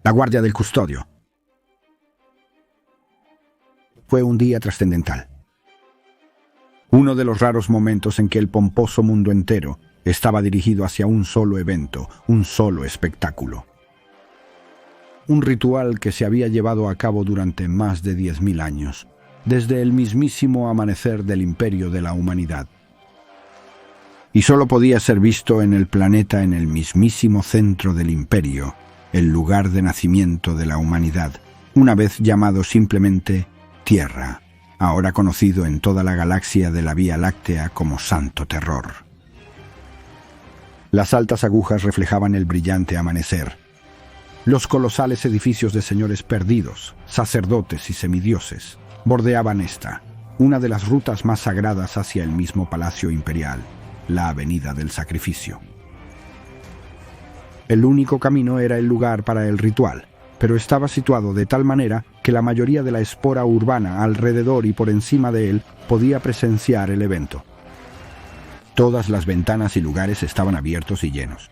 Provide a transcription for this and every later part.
La guardia del custodio. Fue un día trascendental. Uno de los raros momentos en que el pomposo mundo entero estaba dirigido hacia un solo evento, un solo espectáculo. Un ritual que se había llevado a cabo durante más de 10.000 años, desde el mismísimo amanecer del imperio de la humanidad. Y solo podía ser visto en el planeta, en el mismísimo centro del imperio, el lugar de nacimiento de la humanidad, una vez llamado simplemente Tierra, ahora conocido en toda la galaxia de la Vía Láctea como Santo Terror. Las altas agujas reflejaban el brillante amanecer. Los colosales edificios de señores perdidos, sacerdotes y semidioses, bordeaban esta, una de las rutas más sagradas hacia el mismo Palacio Imperial, la Avenida del Sacrificio. El único camino era el lugar para el ritual, pero estaba situado de tal manera que la mayoría de la espora urbana alrededor y por encima de él podía presenciar el evento. Todas las ventanas y lugares estaban abiertos y llenos.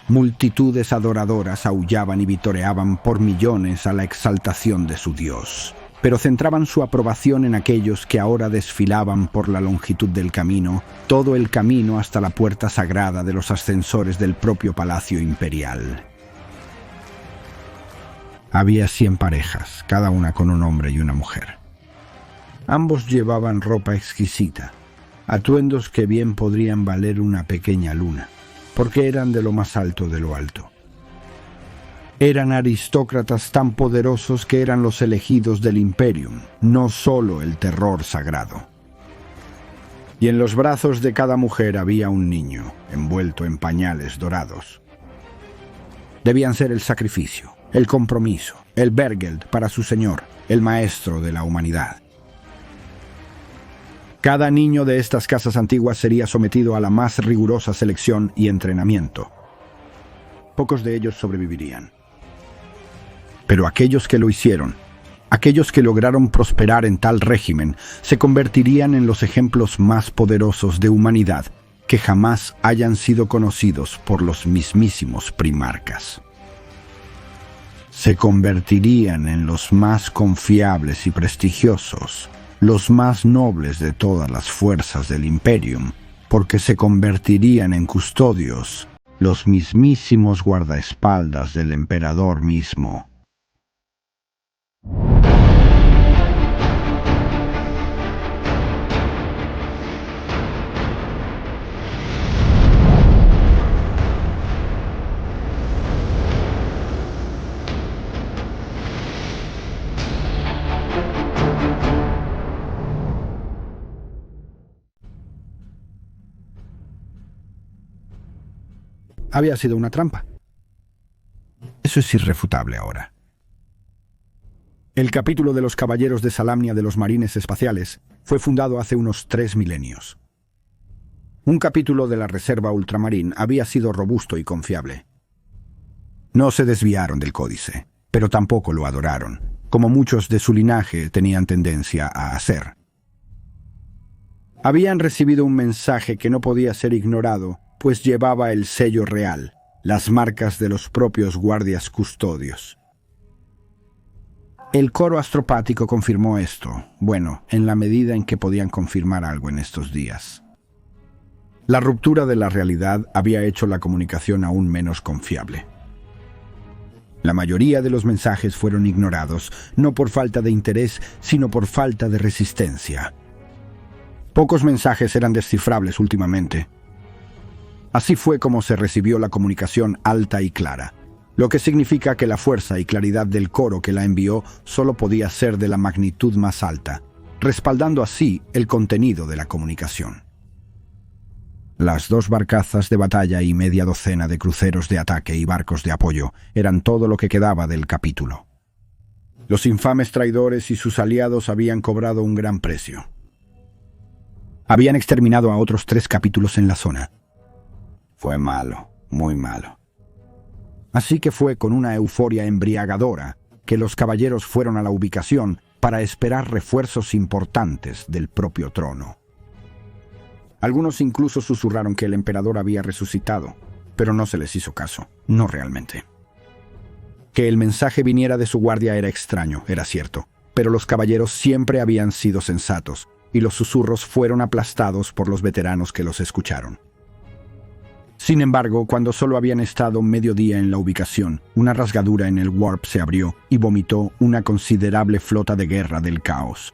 Multitudes adoradoras aullaban y vitoreaban por millones a la exaltación de su dios, pero centraban su aprobación en aquellos que ahora desfilaban por la longitud del camino, todo el camino hasta la puerta sagrada de los ascensores del propio Palacio Imperial. Había 100 parejas, cada una con un hombre y una mujer. Ambos llevaban ropa exquisita, atuendos que bien podrían valer una pequeña luna, porque eran de lo más alto de lo alto. Eran aristócratas tan poderosos que eran los elegidos del Imperium, no solo el terror sagrado. Y en los brazos de cada mujer había un niño, envuelto en pañales dorados. Debían ser el sacrificio, el compromiso, el Bergeld para su señor, el maestro de la humanidad. Cada niño de estas casas antiguas sería sometido a la más rigurosa selección y entrenamiento. Pocos de ellos sobrevivirían. Pero aquellos que lo hicieron, aquellos que lograron prosperar en tal régimen, se convertirían en los ejemplos más poderosos de humanidad que jamás hayan sido conocidos por los mismísimos primarcas. Se convertirían en los más confiables y prestigiosos, los más nobles de todas las fuerzas del Imperium, porque se convertirían en custodios, los mismísimos guardaespaldas del emperador mismo. Había sido una trampa. Eso es irrefutable ahora. El capítulo de los Caballeros de Salamnia de los Marines Espaciales fue fundado hace unos 3 milenios. Un capítulo de la Reserva Ultramarín había sido robusto y confiable. No se desviaron del códice, pero tampoco lo adoraron, como muchos de su linaje tenían tendencia a hacer. Habían recibido un mensaje que no podía ser ignorado, pues llevaba el sello real, las marcas de los propios guardias custodios. El coro astropático confirmó esto, bueno, en la medida en que podían confirmar algo en estos días. La ruptura de la realidad había hecho la comunicación aún menos confiable. La mayoría de los mensajes fueron ignorados, no por falta de interés, sino por falta de resistencia. Pocos mensajes eran descifrables últimamente. Así fue como se recibió la comunicación alta y clara, lo que significa que la fuerza y claridad del coro que la envió solo podía ser de la magnitud más alta, respaldando así el contenido de la comunicación. Las 2 barcazas de batalla y media docena de cruceros de ataque y barcos de apoyo eran todo lo que quedaba del capítulo. Los infames traidores y sus aliados habían cobrado un gran precio. Habían exterminado a otros 3 capítulos en la zona. Fue malo, muy malo. Así que fue con una euforia embriagadora que los caballeros fueron a la ubicación para esperar refuerzos importantes del propio trono. Algunos incluso susurraron que el emperador había resucitado, pero no se les hizo caso, no realmente. Que el mensaje viniera de su guardia era extraño, era cierto, pero los caballeros siempre habían sido sensatos, y los susurros fueron aplastados por los veteranos que los escucharon. Sin embargo, cuando solo habían estado medio día en la ubicación, una rasgadura en el warp se abrió y vomitó una considerable flota de guerra del caos.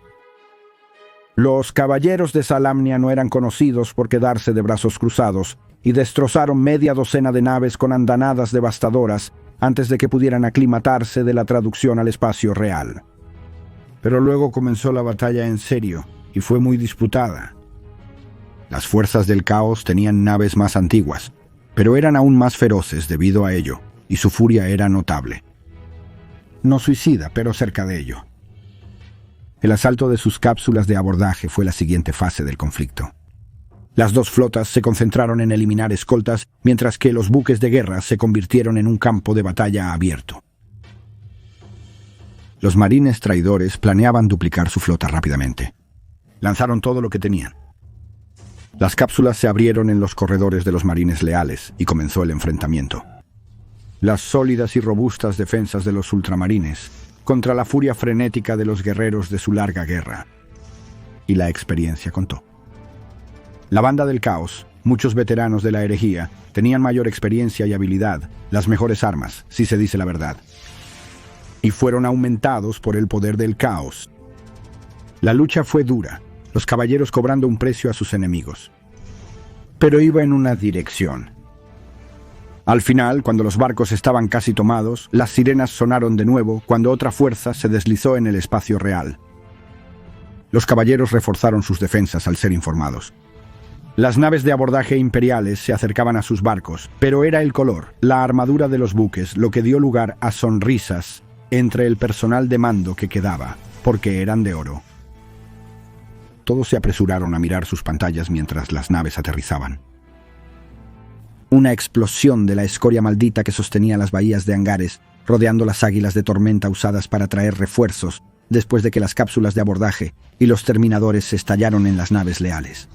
Los caballeros de Salamnia no eran conocidos por quedarse de brazos cruzados y destrozaron media docena de naves con andanadas devastadoras antes de que pudieran aclimatarse de la traducción al espacio real. Pero luego comenzó la batalla en serio y fue muy disputada. Las fuerzas del caos tenían naves más antiguas, pero eran aún más feroces debido a ello, y su furia era notable. No suicida, pero cerca de ello. El asalto de sus cápsulas de abordaje fue la siguiente fase del conflicto. Las dos flotas se concentraron en eliminar escoltas, mientras que los buques de guerra se convirtieron en un campo de batalla abierto. Los marines traidores planeaban duplicar su flota rápidamente. Lanzaron todo lo que tenían. Las cápsulas se abrieron en los corredores de los marines leales y comenzó el enfrentamiento. Las sólidas y robustas defensas de los ultramarines contra la furia frenética de los guerreros de su larga guerra. Y la experiencia contó. La banda del caos, muchos veteranos de la herejía, tenían mayor experiencia y habilidad, las mejores armas, si se dice la verdad. Y fueron aumentados por el poder del caos. La lucha fue dura, los caballeros cobrando un precio a sus enemigos. Pero iba en una dirección. Al final, cuando los barcos estaban casi tomados, las sirenas sonaron de nuevo cuando otra fuerza se deslizó en el espacio real. Los caballeros reforzaron sus defensas al ser informados. Las naves de abordaje imperiales se acercaban a sus barcos, pero era el color, la armadura de los buques, lo que dio lugar a sonrisas entre el personal de mando que quedaba, porque eran de oro. Todos se apresuraron a mirar sus pantallas mientras las naves aterrizaban. Una explosión de la escoria maldita que sostenía las bahías de hangares, rodeando las águilas de tormenta usadas para traer refuerzos, después de que las cápsulas de abordaje y los terminadores se estallaron en las naves leales.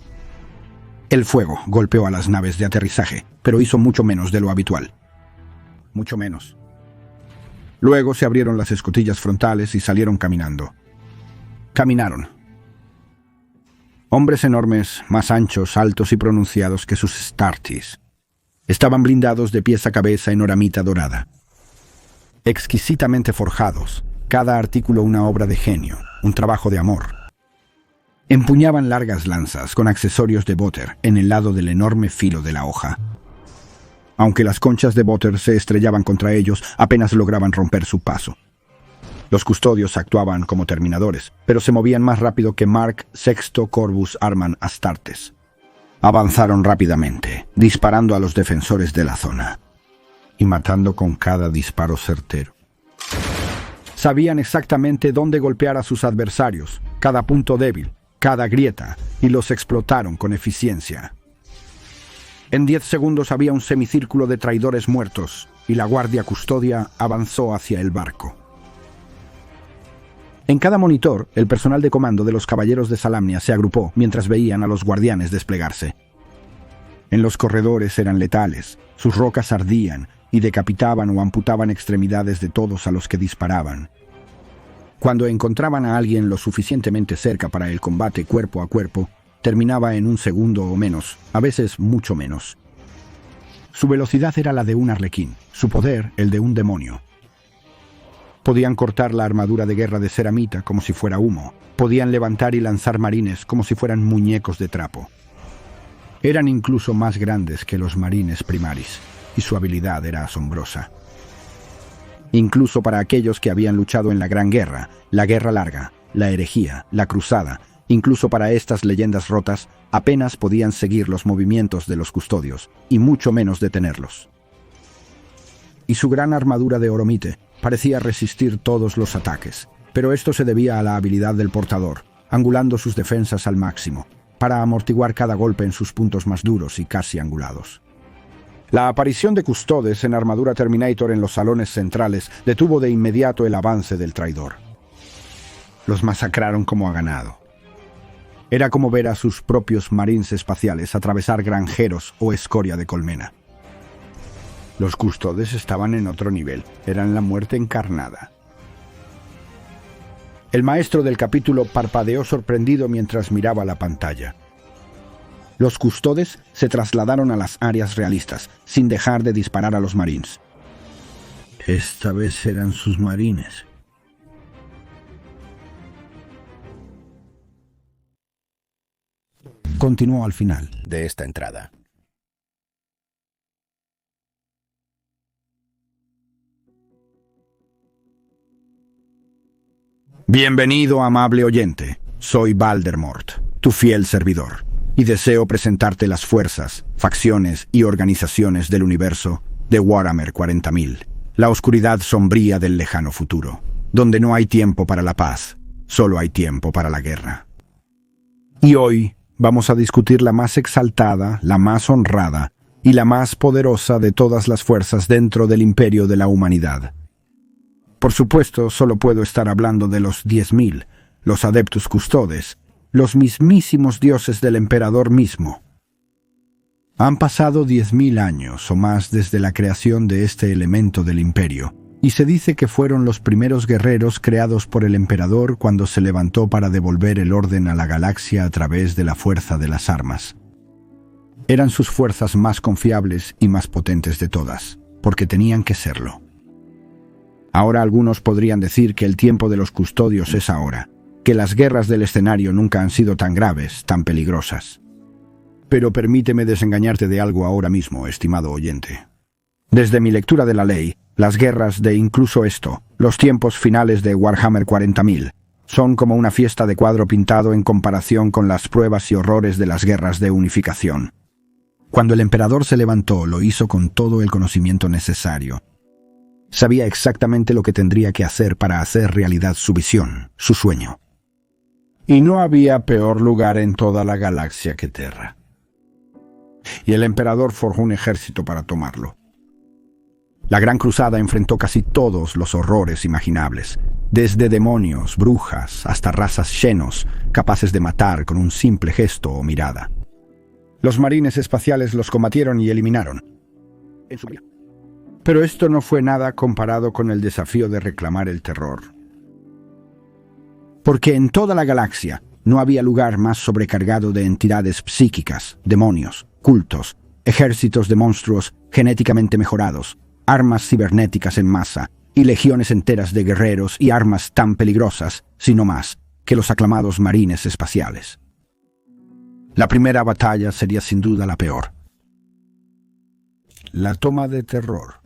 El fuego golpeó a las naves de aterrizaje, pero hizo mucho menos de lo habitual. Mucho menos. Luego se abrieron las escotillas frontales y salieron caminando. Caminaron. Hombres enormes, más anchos, altos y pronunciados que sus Startis. Estaban blindados de pies a cabeza en oramita dorada. Exquisitamente forjados, cada artículo una obra de genio, un trabajo de amor. Empuñaban largas lanzas con accesorios de Botter en el lado del enorme filo de la hoja. Aunque las conchas de Botter se estrellaban contra ellos, apenas lograban romper su paso. Los custodios actuaban como terminadores, pero se movían más rápido que Mark Sexto Corvus Arman Astartes. Avanzaron rápidamente, disparando a los defensores de la zona, y matando con cada disparo certero. Sabían exactamente dónde golpear a sus adversarios, cada punto débil, cada grieta, y los explotaron con eficiencia. En 10 segundos había un semicírculo de traidores muertos, y la guardia custodia avanzó hacia el barco. En cada monitor, el personal de comando de los caballeros de Salamnia se agrupó mientras veían a los guardianes desplegarse. En los corredores eran letales, sus rocas ardían y decapitaban o amputaban extremidades de todos a los que disparaban. Cuando encontraban a alguien lo suficientemente cerca para el combate cuerpo a cuerpo, terminaba en un segundo o menos, a veces mucho menos. Su velocidad era la de un arlequín, su poder el de un demonio. Podían cortar la armadura de guerra de ceramita como si fuera humo. Podían levantar y lanzar marines como si fueran muñecos de trapo. Eran incluso más grandes que los marines primaris, y su habilidad era asombrosa. Incluso para aquellos que habían luchado en la Gran Guerra, la Guerra Larga, la Herejía, la Cruzada, incluso para estas leyendas rotas, apenas podían seguir los movimientos de los custodios, y mucho menos detenerlos. Y su gran armadura de oromite parecía resistir todos los ataques, pero esto se debía a la habilidad del portador, angulando sus defensas al máximo, para amortiguar cada golpe en sus puntos más duros y casi angulados. La aparición de custodes en armadura Terminator en los salones centrales detuvo de inmediato el avance del traidor. Los masacraron como a ganado. Era como ver a sus propios marines espaciales atravesar granjeros o escoria de colmena. Los custodes estaban en otro nivel, eran la muerte encarnada. El maestro del capítulo parpadeó sorprendido mientras miraba la pantalla. Los custodes se trasladaron a las áreas realistas, sin dejar de disparar a los marines. Esta vez eran sus marines. Continuó al final de esta entrada. Bienvenido, amable oyente. Soy Voldemort, tu fiel servidor, y deseo presentarte las fuerzas, facciones y organizaciones del universo de Warhammer 40.000, la oscuridad sombría del lejano futuro, donde no hay tiempo para la paz, solo hay tiempo para la guerra. Y hoy vamos a discutir la más exaltada, la más honrada y la más poderosa de todas las fuerzas dentro del imperio de la humanidad. Por supuesto, solo puedo estar hablando de los 10.000, los Adeptus Custodes, los mismísimos dioses del emperador mismo. Han pasado 10.000 años o más desde la creación de este elemento del imperio, y se dice que fueron los primeros guerreros creados por el emperador cuando se levantó para devolver el orden a la galaxia a través de la fuerza de las armas. Eran sus fuerzas más confiables y más potentes de todas, porque tenían que serlo. Ahora algunos podrían decir que el tiempo de los custodios es ahora, que las guerras del escenario nunca han sido tan graves, tan peligrosas. Pero permíteme desengañarte de algo ahora mismo, estimado oyente. Desde mi lectura de la ley, las guerras de incluso esto, los tiempos finales de Warhammer 40.000, son como una fiesta de cuadro pintado en comparación con las pruebas y horrores de las guerras de unificación. Cuando el emperador se levantó, lo hizo con todo el conocimiento necesario. Sabía exactamente lo que tendría que hacer para hacer realidad su visión, su sueño. Y no había peor lugar en toda la galaxia que Terra. Y el emperador forjó un ejército para tomarlo. La Gran Cruzada enfrentó casi todos los horrores imaginables, desde demonios, brujas, hasta razas xenos, capaces de matar con un simple gesto o mirada. Los marines espaciales los combatieron y eliminaron. Pero esto no fue nada comparado con el desafío de reclamar el terror. Porque en toda la galaxia no había lugar más sobrecargado de entidades psíquicas, demonios, cultos, ejércitos de monstruos genéticamente mejorados, armas cibernéticas en masa y legiones enteras de guerreros y armas tan peligrosas, si no más, que los aclamados marines espaciales. La primera batalla sería sin duda la peor. La toma de terror.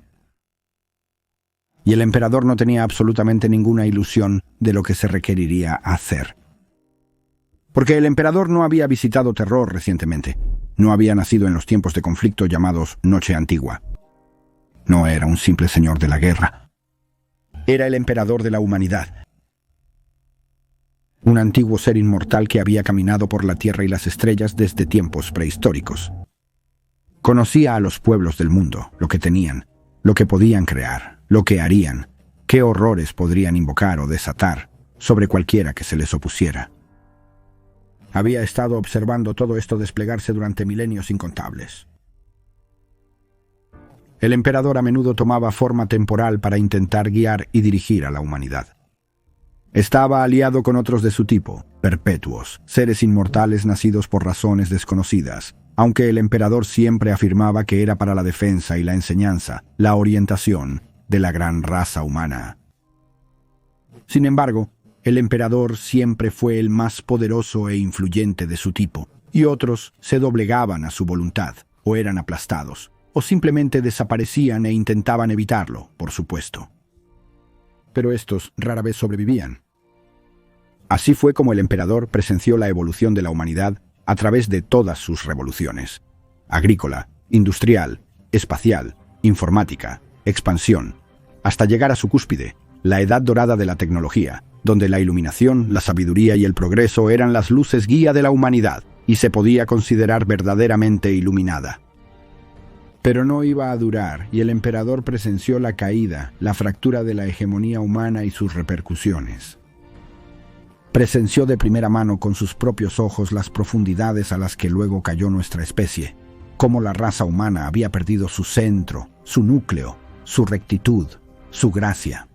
Y el emperador no tenía absolutamente ninguna ilusión de lo que se requeriría hacer. Porque el emperador no había visitado Terror recientemente. No había nacido en los tiempos de conflicto llamados Noche Antigua. No era un simple señor de la guerra. Era el emperador de la humanidad. Un antiguo ser inmortal que había caminado por la tierra y las estrellas desde tiempos prehistóricos. Conocía a los pueblos del mundo, lo que tenían, lo que podían crear, lo que harían, qué horrores podrían invocar o desatar sobre cualquiera que se les opusiera. Había estado observando todo esto desplegarse durante milenios incontables. El emperador a menudo tomaba forma temporal para intentar guiar y dirigir a la humanidad. Estaba aliado con otros de su tipo, perpetuos, seres inmortales nacidos por razones desconocidas, aunque el emperador siempre afirmaba que era para la defensa y la enseñanza, la orientación de la gran raza humana. Sin embargo, el emperador siempre fue el más poderoso e influyente de su tipo, y otros se doblegaban a su voluntad, o eran aplastados, o simplemente desaparecían e intentaban evitarlo, por supuesto. Pero estos rara vez sobrevivían. Así fue como el emperador presenció la evolución de la humanidad a través de todas sus revoluciones: agrícola, industrial, espacial, informática, expansión, hasta llegar a su cúspide, la edad dorada de la tecnología, donde la iluminación, la sabiduría y el progreso eran las luces guía de la humanidad, y se podía considerar verdaderamente iluminada. Pero no iba a durar, y el emperador presenció la caída, la fractura de la hegemonía humana y sus repercusiones. Presenció de primera mano con sus propios ojos las profundidades a las que luego cayó nuestra especie, cómo la raza humana había perdido su centro, su núcleo, su rectitud, su gracia.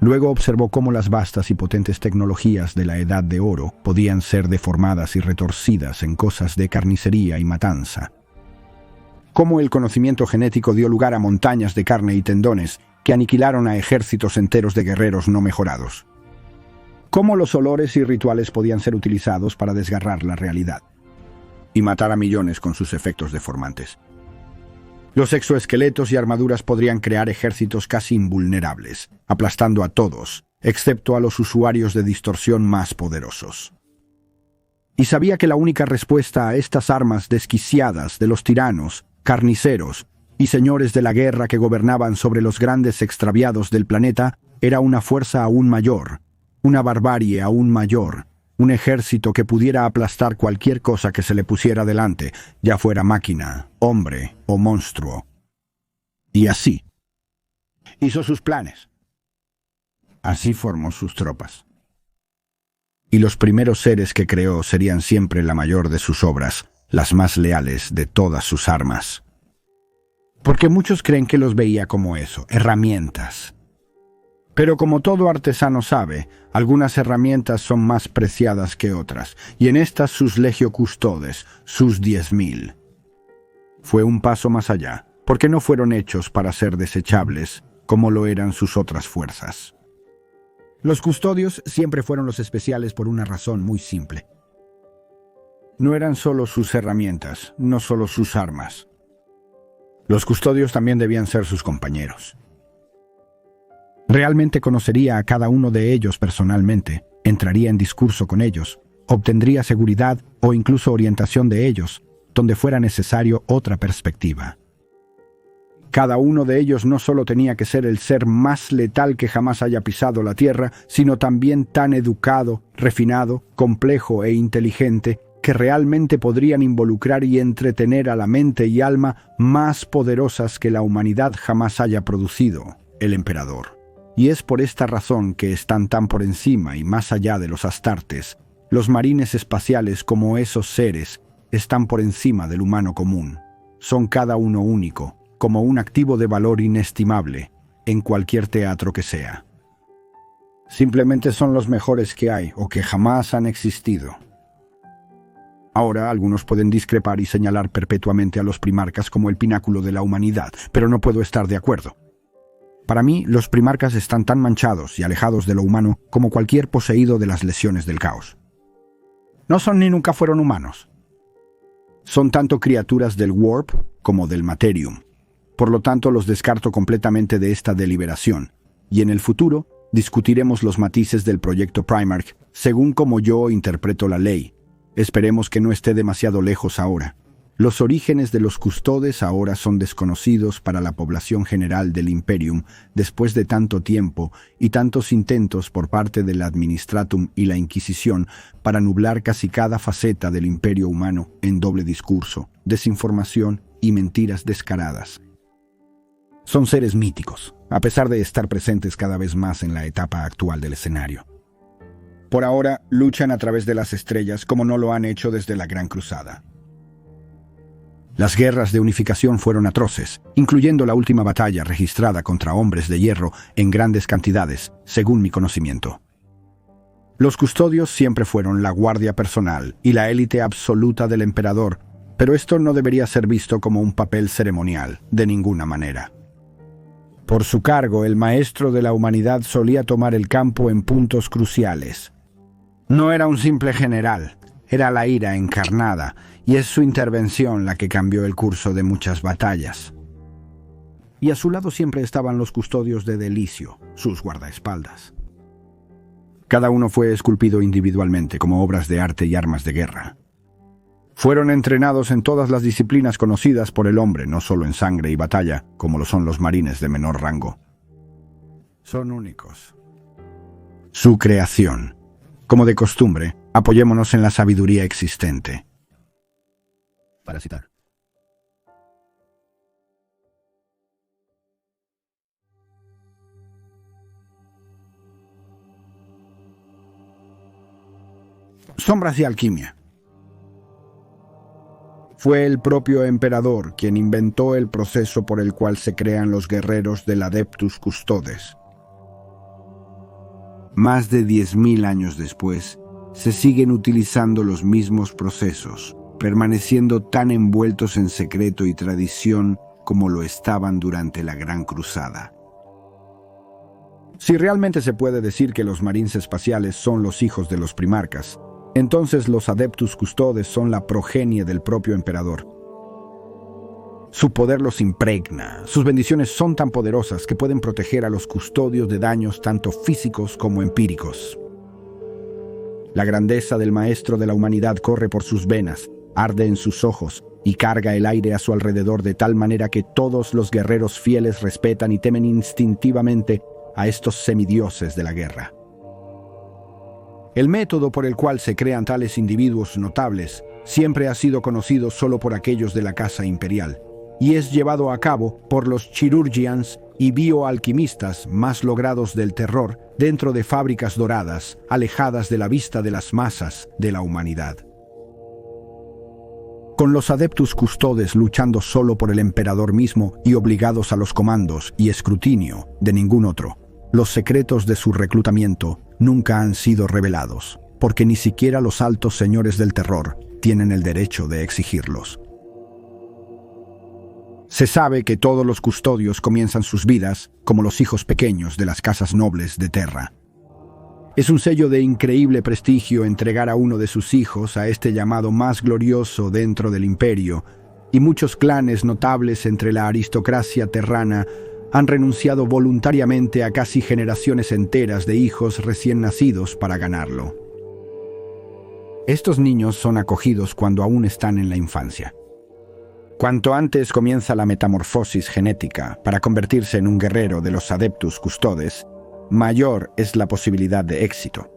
Luego observó cómo las vastas y potentes tecnologías de la Edad de Oro podían ser deformadas y retorcidas en cosas de carnicería y matanza. Cómo el conocimiento genético dio lugar a montañas de carne y tendones que aniquilaron a ejércitos enteros de guerreros no mejorados. Cómo los olores y rituales podían ser utilizados para desgarrar la realidad y matar a millones con sus efectos deformantes. Los exoesqueletos y armaduras podrían crear ejércitos casi invulnerables, aplastando a todos, excepto a los usuarios de distorsión más poderosos. Y sabía que la única respuesta a estas armas desquiciadas de los tiranos, carniceros y señores de la guerra que gobernaban sobre los grandes extraviados del planeta era una fuerza aún mayor, una barbarie aún mayor, un ejército que pudiera aplastar cualquier cosa que se le pusiera delante, ya fuera máquina, hombre o monstruo. Y así hizo sus planes. Así formó sus tropas. Y los primeros seres que creó serían siempre la mayor de sus obras, las más leales de todas sus armas. Porque muchos creen que los veía como eso, herramientas. Pero como todo artesano sabe, algunas herramientas son más preciadas que otras, y en estas sus legio custodes, sus 10.000. Fue un paso más allá, porque no fueron hechos para ser desechables, como lo eran sus otras fuerzas. Los custodios siempre fueron los especiales por una razón muy simple. No eran solo sus herramientas, no solo sus armas. Los custodios también debían ser sus compañeros. Realmente conocería a cada uno de ellos personalmente, entraría en discurso con ellos, obtendría seguridad o incluso orientación de ellos, donde fuera necesario otra perspectiva. Cada uno de ellos no solo tenía que ser el ser más letal que jamás haya pisado la tierra, sino también tan educado, refinado, complejo e inteligente que realmente podrían involucrar y entretener a la mente y alma más poderosas que la humanidad jamás haya producido, el emperador. Y es por esta razón que están tan por encima y más allá de los astartes. Los marines espaciales, como esos seres, están por encima del humano común. Son cada uno único, como un activo de valor inestimable, en cualquier teatro que sea. Simplemente son los mejores que hay o que jamás han existido. Ahora, algunos pueden discrepar y señalar perpetuamente a los primarcas como el pináculo de la humanidad, pero no puedo estar de acuerdo. Para mí, los primarcas están tan manchados y alejados de lo humano como cualquier poseído de las lesiones del caos. No son ni nunca fueron humanos. Son tanto criaturas del Warp como del Materium. Por lo tanto, los descarto completamente de esta deliberación, y en el futuro discutiremos los matices del proyecto Primarch según como yo interpreto la ley. Esperemos que no esté demasiado lejos ahora. Los orígenes de los custodes ahora son desconocidos para la población general del Imperium después de tanto tiempo y tantos intentos por parte del Administratum y la Inquisición para nublar casi cada faceta del imperio humano en doble discurso, desinformación y mentiras descaradas. Son seres míticos, a pesar de estar presentes cada vez más en la etapa actual del escenario. Por ahora, luchan a través de las estrellas como no lo han hecho desde la Gran Cruzada. Las guerras de unificación fueron atroces, incluyendo la última batalla registrada contra hombres de hierro en grandes cantidades, según mi conocimiento. Los custodios siempre fueron la guardia personal y la élite absoluta del emperador, pero esto no debería ser visto como un papel ceremonial, de ninguna manera. Por su cargo, el maestro de la humanidad solía tomar el campo en puntos cruciales. No era un simple general, era la ira encarnada, y es su intervención la que cambió el curso de muchas batallas. Y a su lado siempre estaban los custodios de Delicio, sus guardaespaldas. Cada uno fue esculpido individualmente como obras de arte y armas de guerra. Fueron entrenados en todas las disciplinas conocidas por el hombre, no solo en sangre y batalla, como lo son los marines de menor rango. Son únicos. Su creación. Como de costumbre, apoyémonos en la sabiduría existente. Para citar. Sombras y alquimia. Fue el propio emperador quien inventó el proceso por el cual se crean los guerreros del Adeptus Custodes. Más de 10.000 años después, se siguen utilizando los mismos procesos, permaneciendo tan envueltos en secreto y tradición como lo estaban durante la Gran Cruzada. Si realmente se puede decir que los marines espaciales son los hijos de los primarcas, entonces los Adeptus Custodes son la progenie del propio emperador. Su poder los impregna, sus bendiciones son tan poderosas que pueden proteger a los custodios de daños tanto físicos como empíricos. La grandeza del maestro de la humanidad corre por sus venas, arde en sus ojos y carga el aire a su alrededor de tal manera que todos los guerreros fieles respetan y temen instintivamente a estos semidioses de la guerra. El método por el cual se crean tales individuos notables siempre ha sido conocido solo por aquellos de la casa imperial, y es llevado a cabo por los chirurgians y bioalquimistas más logrados del terror dentro de fábricas doradas, alejadas de la vista de las masas de la humanidad. Con los Adeptus Custodes luchando solo por el emperador mismo y obligados a los comandos y escrutinio de ningún otro, los secretos de su reclutamiento nunca han sido revelados, porque ni siquiera los altos señores del terror tienen el derecho de exigirlos. Se sabe que todos los custodios comienzan sus vidas como los hijos pequeños de las casas nobles de Terra. Es un sello de increíble prestigio entregar a uno de sus hijos a este llamado más glorioso dentro del imperio, y muchos clanes notables entre la aristocracia terrana han renunciado voluntariamente a casi generaciones enteras de hijos recién nacidos para ganarlo. Estos niños son acogidos cuando aún están en la infancia. Cuanto antes comienza la metamorfosis genética para convertirse en un guerrero de los Adeptus Custodes, mayor es la posibilidad de éxito.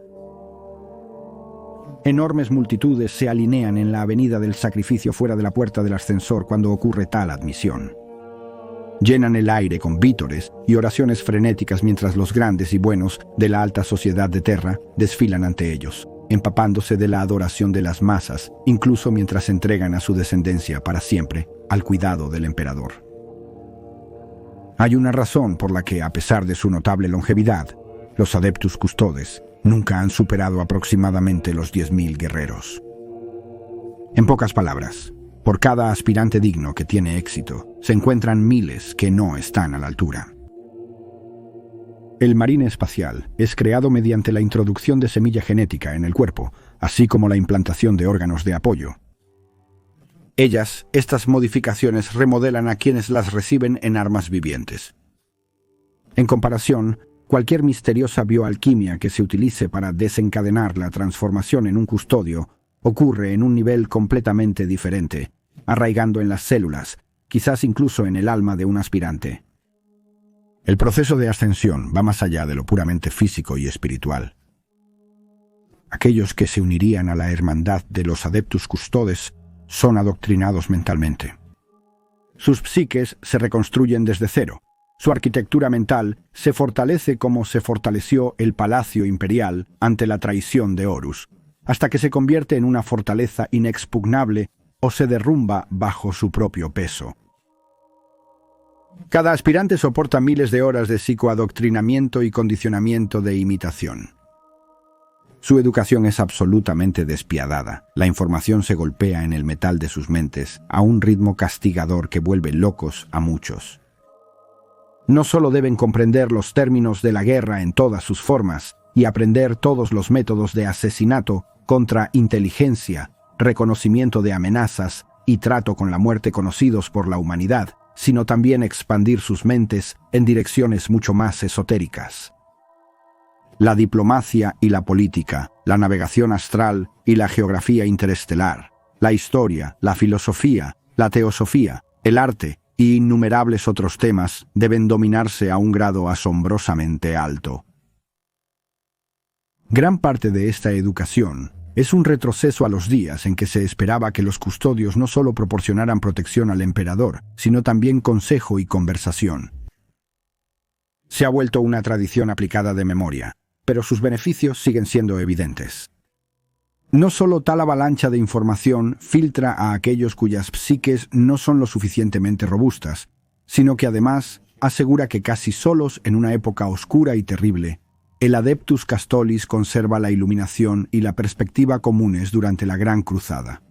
Enormes multitudes se alinean en la avenida del sacrificio fuera de la puerta del ascensor cuando ocurre tal admisión. Llenan el aire con vítores y oraciones frenéticas mientras los grandes y buenos de la alta sociedad de Terra desfilan ante ellos, empapándose de la adoración de las masas, incluso mientras entregan a su descendencia para siempre al cuidado del emperador. Hay una razón por la que, a pesar de su notable longevidad, los Adeptus Custodes nunca han superado aproximadamente los 10.000 guerreros. En pocas palabras, por cada aspirante digno que tiene éxito, se encuentran miles que no están a la altura. El marine espacial es creado mediante la introducción de semilla genética en el cuerpo, así como la implantación de órganos de apoyo. Estas modificaciones remodelan a quienes las reciben en armas vivientes. En comparación, cualquier misteriosa bioalquimia que se utilice para desencadenar la transformación en un custodio ocurre en un nivel completamente diferente, arraigando en las células, quizás incluso en el alma de un aspirante. El proceso de ascensión va más allá de lo puramente físico y espiritual. Aquellos que se unirían a la hermandad de los Adeptus Custodes son adoctrinados mentalmente. Sus psiques se reconstruyen desde cero. Su arquitectura mental se fortalece como se fortaleció el palacio imperial ante la traición de Horus, hasta que se convierte en una fortaleza inexpugnable o se derrumba bajo su propio peso. Cada aspirante soporta miles de horas de psicoadoctrinamiento y condicionamiento de imitación. Su educación es absolutamente despiadada. La información se golpea en el metal de sus mentes a un ritmo castigador que vuelve locos a muchos. No solo deben comprender los términos de la guerra en todas sus formas y aprender todos los métodos de asesinato, contrainteligencia, reconocimiento de amenazas y trato con la muerte conocidos por la humanidad, sino también expandir sus mentes en direcciones mucho más esotéricas. La diplomacia y la política, la navegación astral y la geografía interestelar, la historia, la filosofía, la teosofía, el arte y innumerables otros temas deben dominarse a un grado asombrosamente alto. Gran parte de esta educación es un retroceso a los días en que se esperaba que los custodios no solo proporcionaran protección al emperador, sino también consejo y conversación. Se ha vuelto una tradición aplicada de memoria, pero sus beneficios siguen siendo evidentes. No solo tal avalancha de información filtra a aquellos cuyas psiques no son lo suficientemente robustas, sino que además asegura que casi solos en una época oscura y terrible, el Adeptus Castolis conserva la iluminación y la perspectiva comunes durante la Gran Cruzada.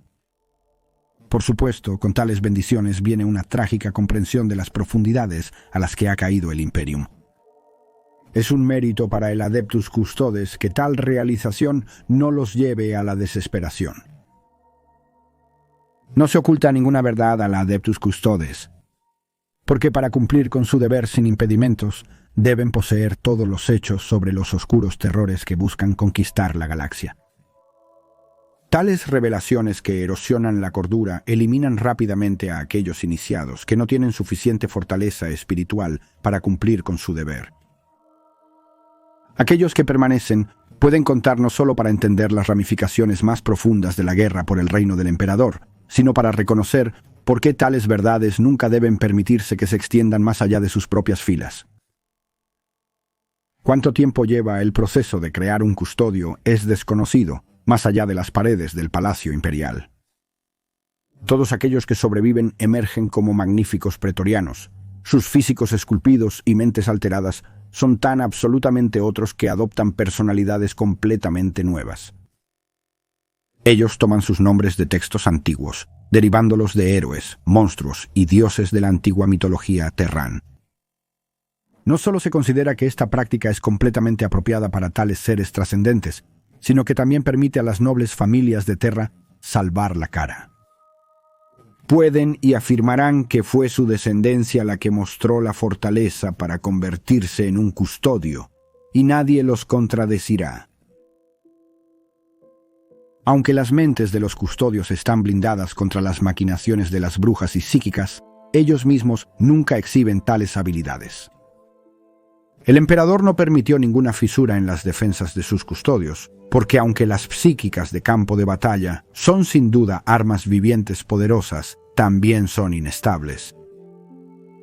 Por supuesto, con tales bendiciones viene una trágica comprensión de las profundidades a las que ha caído el Imperium. Es un mérito para el Adeptus Custodes que tal realización no los lleve a la desesperación. No se oculta ninguna verdad al Adeptus Custodes, porque para cumplir con su deber sin impedimentos, deben poseer todos los hechos sobre los oscuros terrores que buscan conquistar la galaxia. Tales revelaciones que erosionan la cordura eliminan rápidamente a aquellos iniciados que no tienen suficiente fortaleza espiritual para cumplir con su deber. Aquellos que permanecen pueden contar no solo para entender las ramificaciones más profundas de la guerra por el reino del emperador, sino para reconocer por qué tales verdades nunca deben permitirse que se extiendan más allá de sus propias filas. Cuánto tiempo lleva el proceso de crear un custodio es desconocido, más allá de las paredes del Palacio Imperial. Todos aquellos que sobreviven emergen como magníficos pretorianos. Sus físicos esculpidos y mentes alteradas son tan absolutamente otros que adoptan personalidades completamente nuevas. Ellos toman sus nombres de textos antiguos, derivándolos de héroes, monstruos y dioses de la antigua mitología Terran. No solo se considera que esta práctica es completamente apropiada para tales seres trascendentes, sino que también permite a las nobles familias de Terra salvar la cara. Pueden y afirmarán que fue su descendencia la que mostró la fortaleza para convertirse en un custodio, y nadie los contradecirá. Aunque las mentes de los custodios están blindadas contra las maquinaciones de las brujas y psíquicas, ellos mismos nunca exhiben tales habilidades. El emperador no permitió ninguna fisura en las defensas de sus custodios, porque aunque las psíquicas de campo de batalla son sin duda armas vivientes poderosas, también son inestables.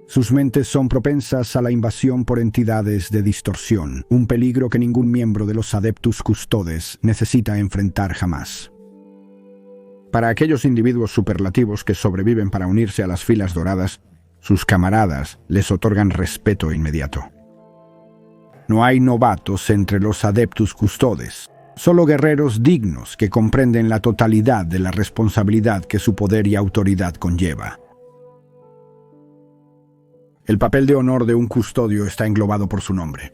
Sus mentes son propensas a la invasión por entidades de distorsión, un peligro que ningún miembro de los Adeptus Custodes necesita enfrentar jamás. Para aquellos individuos superlativos que sobreviven para unirse a las filas doradas, sus camaradas les otorgan respeto inmediato. No hay novatos entre los Adeptus Custodes, solo guerreros dignos que comprenden la totalidad de la responsabilidad que su poder y autoridad conlleva. El papel de honor de un custodio está englobado por su nombre.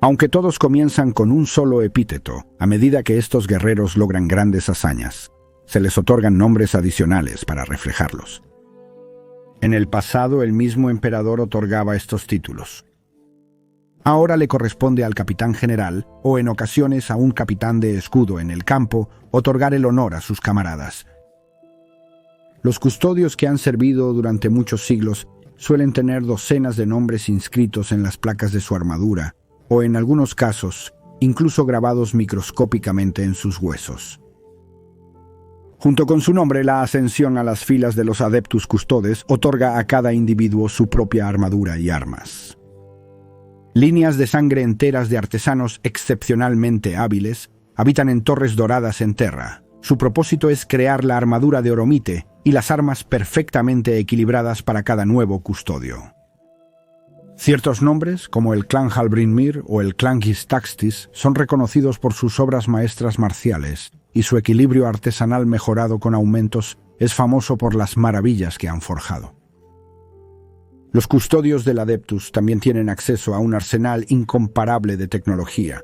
Aunque todos comienzan con un solo epíteto, a medida que estos guerreros logran grandes hazañas, se les otorgan nombres adicionales para reflejarlos. En el pasado, el mismo emperador otorgaba estos títulos. Ahora le corresponde al capitán general, o en ocasiones a un capitán de escudo en el campo, otorgar el honor a sus camaradas. Los custodios que han servido durante muchos siglos suelen tener docenas de nombres inscritos en las placas de su armadura, o en algunos casos, incluso grabados microscópicamente en sus huesos. Junto con su nombre, la ascensión a las filas de los Adeptus Custodes otorga a cada individuo su propia armadura y armas. Líneas de sangre enteras de artesanos excepcionalmente hábiles habitan en torres doradas en Terra. Su propósito es crear la armadura de Oromite y las armas perfectamente equilibradas para cada nuevo custodio. Ciertos nombres, como el clan Halbrinmir o el clan Gistaxtis, son reconocidos por sus obras maestras marciales, y su equilibrio artesanal mejorado con aumentos es famoso por las maravillas que han forjado. Los custodios del Adeptus también tienen acceso a un arsenal incomparable de tecnología.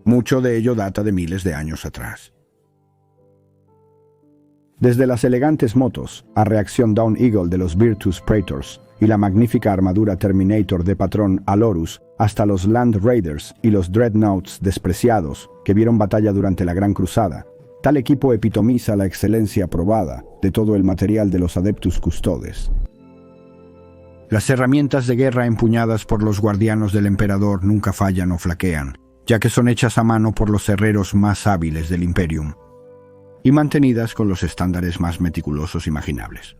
Mucho de ello data de miles de años atrás. Desde las elegantes motos a reacción Dawn Eagle de los Virtus Praetors y la magnífica armadura Terminator de patrón Alorus, hasta los Land Raiders y los Dreadnoughts despreciados que vieron batalla durante la Gran Cruzada, tal equipo epitomiza la excelencia probada de todo el material de los Adeptus Custodes. Las herramientas de guerra empuñadas por los guardianos del emperador nunca fallan o flaquean, ya que son hechas a mano por los herreros más hábiles del Imperium, y mantenidas con los estándares más meticulosos imaginables.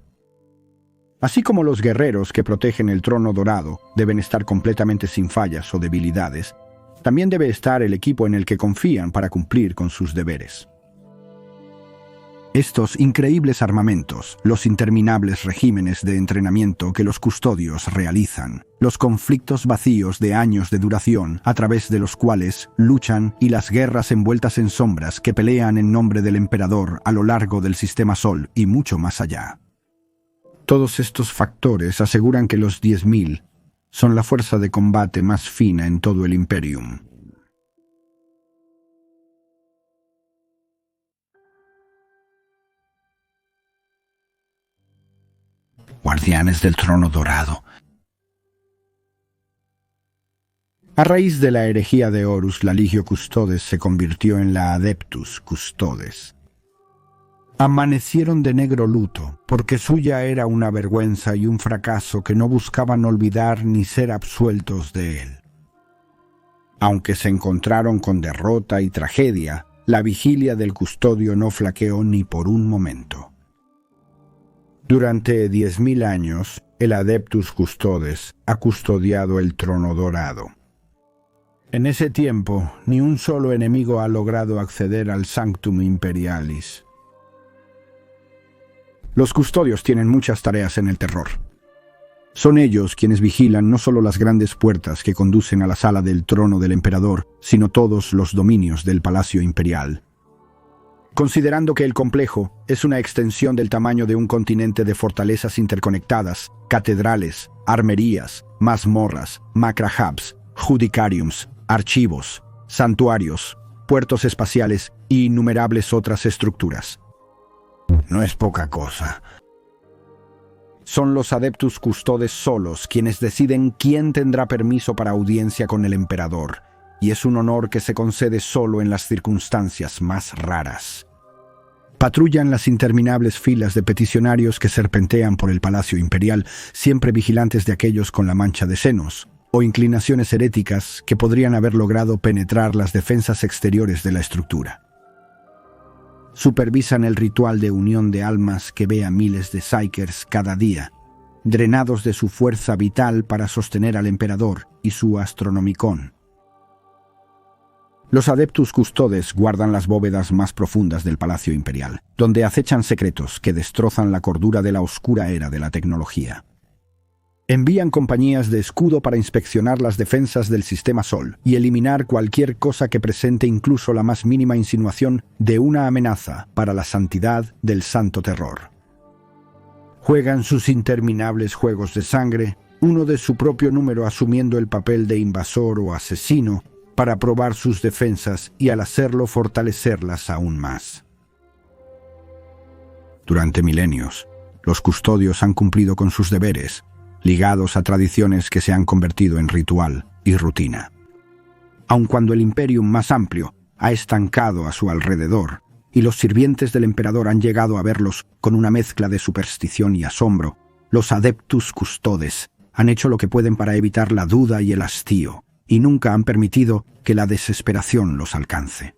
Así como los guerreros que protegen el trono dorado deben estar completamente sin fallas o debilidades, también debe estar el equipo en el que confían para cumplir con sus deberes. Estos increíbles armamentos, los interminables regímenes de entrenamiento que los custodios realizan, los conflictos vacíos de años de duración a través de los cuales luchan y las guerras envueltas en sombras que pelean en nombre del emperador a lo largo del sistema Sol y mucho más allá. Todos estos factores aseguran que los 10.000 son la fuerza de combate más fina en todo el Imperium. Guardianes del Trono Dorado. A raíz de la herejía de Horus, la Legio Custodes se convirtió en la Adeptus Custodes. Amanecieron de negro luto, porque suya era una vergüenza y un fracaso que no buscaban olvidar ni ser absueltos de él. Aunque se encontraron con derrota y tragedia, la vigilia del custodio no flaqueó ni por un momento. Durante 10.000 años, el Adeptus Custodes ha custodiado el Trono Dorado. En ese tiempo, ni un solo enemigo ha logrado acceder al Sanctum Imperialis. Los custodios tienen muchas tareas en el terror. Son ellos quienes vigilan no solo las grandes puertas que conducen a la sala del trono del emperador, sino todos los dominios del Palacio Imperial. Considerando que el complejo es una extensión del tamaño de un continente de fortalezas interconectadas, catedrales, armerías, mazmorras, macrahubs, judicariums, archivos, santuarios, puertos espaciales y innumerables otras estructuras. No es poca cosa. Son los Adeptus Custodes solos quienes deciden quién tendrá permiso para audiencia con el emperador, y es un honor que se concede solo en las circunstancias más raras. Patrullan las interminables filas de peticionarios que serpentean por el Palacio Imperial, siempre vigilantes de aquellos con la mancha de senos, o inclinaciones heréticas que podrían haber logrado penetrar las defensas exteriores de la estructura. Supervisan el ritual de unión de almas que ve a miles de Psykers cada día, drenados de su fuerza vital para sostener al emperador y su Astronomicon. Los Adeptus Custodes guardan las bóvedas más profundas del Palacio Imperial, donde acechan secretos que destrozan la cordura de la oscura era de la tecnología. Envían compañías de escudo para inspeccionar las defensas del sistema Sol y eliminar cualquier cosa que presente incluso la más mínima insinuación de una amenaza para la santidad del Santo Terror. Juegan sus interminables juegos de sangre, uno de su propio número asumiendo el papel de invasor o asesino, para probar sus defensas y al hacerlo fortalecerlas aún más. Durante milenios, los custodios han cumplido con sus deberes, ligados a tradiciones que se han convertido en ritual y rutina. Aun cuando el Imperium más amplio ha estancado a su alrededor, y los sirvientes del emperador han llegado a verlos con una mezcla de superstición y asombro, los Adeptus Custodes han hecho lo que pueden para evitar la duda y el hastío, y nunca han permitido que la desesperación los alcance.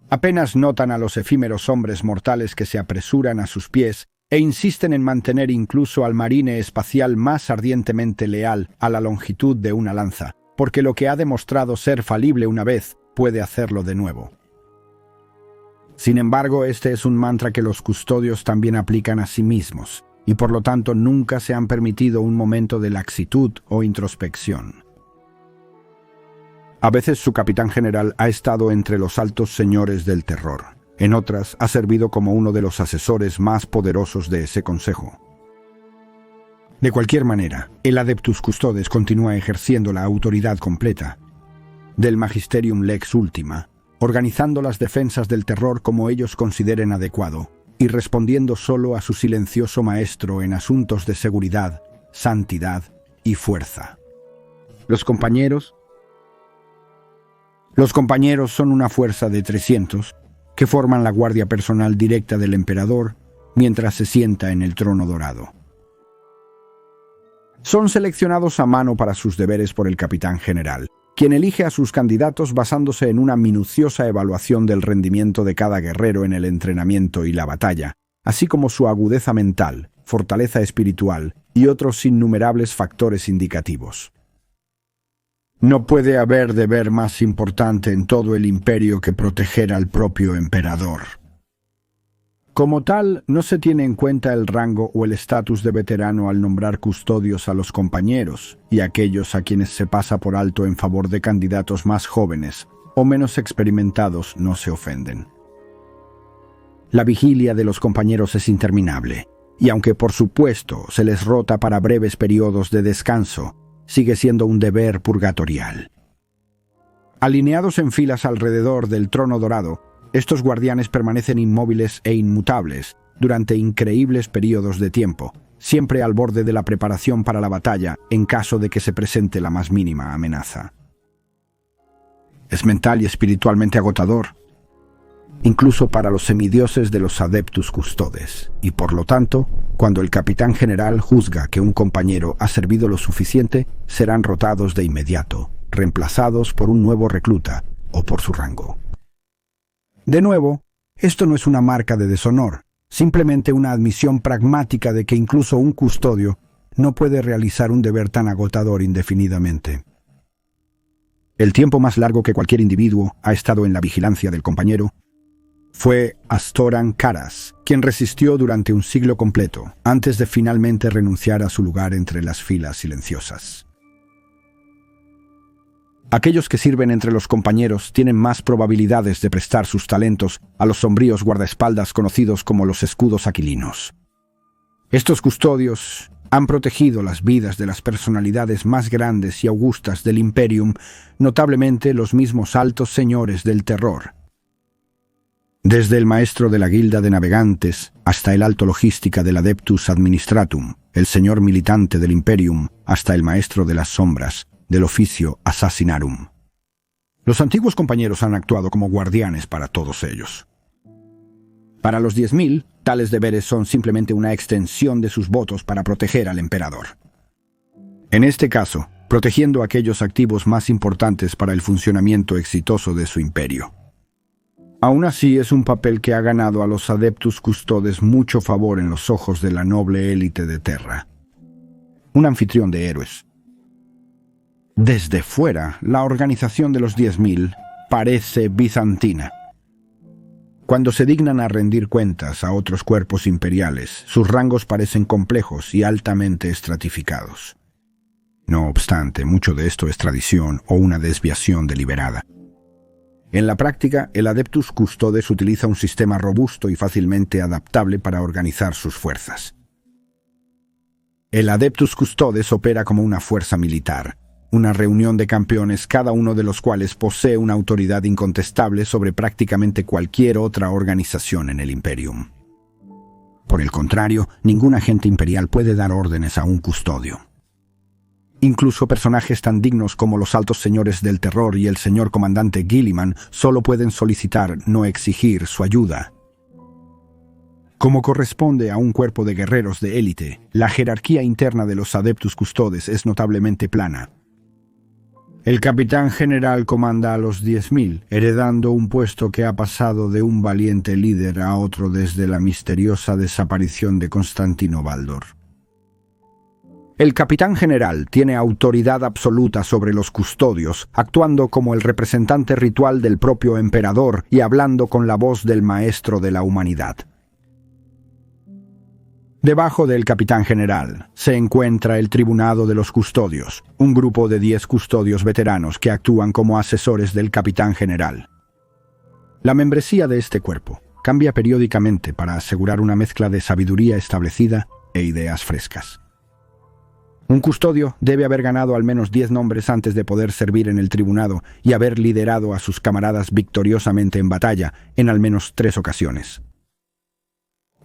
Apenas notan a los efímeros hombres mortales que se apresuran a sus pies e insisten en mantener incluso al marine espacial más ardientemente leal a la longitud de una lanza, porque lo que ha demostrado ser falible una vez puede hacerlo de nuevo. Sin embargo, este es un mantra que los custodios también aplican a sí mismos, y por lo tanto nunca se han permitido un momento de laxitud o introspección. A veces su capitán general ha estado entre los altos señores del terror. En otras ha servido como uno de los asesores más poderosos de ese consejo. De cualquier manera, el Adeptus Custodes continúa ejerciendo la autoridad completa del Magisterium Lex Ultima, organizando las defensas del terror como ellos consideren adecuado y respondiendo solo a su silencioso maestro en asuntos de seguridad, santidad y fuerza. Los compañeros son una fuerza de 300 que forman la guardia personal directa del emperador mientras se sienta en el trono dorado. Son seleccionados a mano para sus deberes por el capitán general, quien elige a sus candidatos basándose en una minuciosa evaluación del rendimiento de cada guerrero en el entrenamiento y la batalla, así como su agudeza mental, fortaleza espiritual y otros innumerables factores indicativos. No puede haber deber más importante en todo el imperio que proteger al propio emperador. Como tal, no se tiene en cuenta el rango o el estatus de veterano al nombrar custodios a los compañeros y aquellos a quienes se pasa por alto en favor de candidatos más jóvenes o menos experimentados no se ofenden. La vigilia de los compañeros es interminable, y aunque por supuesto se les rota para breves periodos de descanso, sigue siendo un deber purgatorial. Alineados en filas alrededor del trono dorado, estos guardianes permanecen inmóviles e inmutables durante increíbles periodos de tiempo, siempre al borde de la preparación para la batalla en caso de que se presente la más mínima amenaza. Es mental y espiritualmente agotador, incluso para los semidioses de los Adeptus Custodes, y por lo tanto, cuando el capitán general juzga que un compañero ha servido lo suficiente, serán rotados de inmediato, reemplazados por un nuevo recluta o por su rango. De nuevo, esto no es una marca de deshonor, simplemente una admisión pragmática de que incluso un custodio no puede realizar un deber tan agotador indefinidamente. El tiempo más largo que cualquier individuo ha estado en la vigilancia del compañero fue Astoran Caras, quien resistió durante un siglo completo, antes de finalmente renunciar a su lugar entre las filas silenciosas. Aquellos que sirven entre los compañeros tienen más probabilidades de prestar sus talentos a los sombríos guardaespaldas conocidos como los escudos aquilinos. Estos custodios han protegido las vidas de las personalidades más grandes y augustas del Imperium, notablemente los mismos altos señores del terror. Desde el maestro de la Guilda de Navegantes hasta el alto logística del Adeptus Administratum, el señor militante del Imperium, hasta el maestro de las sombras, del oficio Assassinarum. Los antiguos compañeros han actuado como guardianes para todos ellos. Para los 10.000, tales deberes son simplemente una extensión de sus votos para proteger al emperador. En este caso, protegiendo a aquellos activos más importantes para el funcionamiento exitoso de su imperio. Aún así, es un papel que ha ganado a los Adeptus Custodes mucho favor en los ojos de la noble élite de Terra. Un anfitrión de héroes. Desde fuera, la organización de los 10.000 parece bizantina. Cuando se dignan a rendir cuentas a otros cuerpos imperiales, sus rangos parecen complejos y altamente estratificados. No obstante, mucho de esto es tradición o una desviación deliberada. En la práctica, el Adeptus Custodes utiliza un sistema robusto y fácilmente adaptable para organizar sus fuerzas. El Adeptus Custodes opera como una fuerza militar, una reunión de campeones, cada uno de los cuales posee una autoridad incontestable sobre prácticamente cualquier otra organización en el Imperium. Por el contrario, ningún agente imperial puede dar órdenes a un custodio. Incluso personajes tan dignos como los altos señores del terror y el señor comandante Guilliman solo pueden solicitar, no exigir, su ayuda. Como corresponde a un cuerpo de guerreros de élite, la jerarquía interna de los Adeptus Custodes es notablemente plana. El capitán general comanda a los 10.000, heredando un puesto que ha pasado de un valiente líder a otro desde la misteriosa desaparición de Constantino Baldor. El capitán general tiene autoridad absoluta sobre los custodios, actuando como el representante ritual del propio emperador y hablando con la voz del maestro de la humanidad. Debajo del capitán general se encuentra el Tribunado de los Custodios, un grupo de 10 custodios veteranos que actúan como asesores del capitán general. La membresía de este cuerpo cambia periódicamente para asegurar una mezcla de sabiduría establecida e ideas frescas. Un custodio debe haber ganado al menos 10 nombres antes de poder servir en el tribunado y haber liderado a sus camaradas victoriosamente en batalla en al menos 3 ocasiones.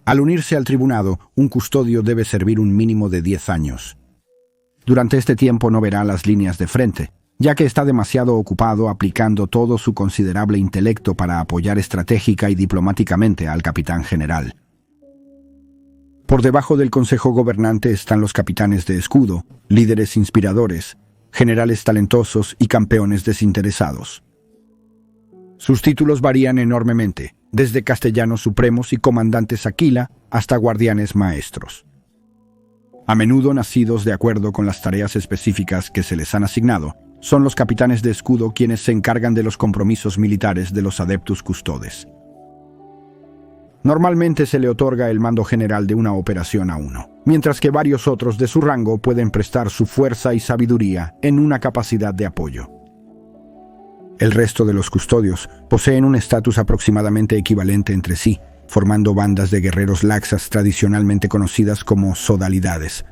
Al unirse al tribunado, un custodio debe servir un mínimo de 10 años. Durante este tiempo no verá las líneas de frente, ya que está demasiado ocupado aplicando todo su considerable intelecto para apoyar estratégica y diplomáticamente al capitán general. Por debajo del consejo gobernante están los capitanes de escudo, líderes inspiradores, generales talentosos y campeones desinteresados. Sus títulos varían enormemente, desde castellanos supremos y comandantes Aquila hasta guardianes maestros. A menudo nacidos de acuerdo con las tareas específicas que se les han asignado, Son los capitanes de escudo quienes se encargan de los compromisos militares de los Adeptus Custodes. Normalmente se le otorga el mando general de una operación a uno, mientras que varios otros de su rango pueden prestar su fuerza y sabiduría en una capacidad de apoyo. El resto de los custodios poseen un estatus aproximadamente equivalente entre sí, formando bandas de guerreros laxas tradicionalmente conocidas como sodalidades.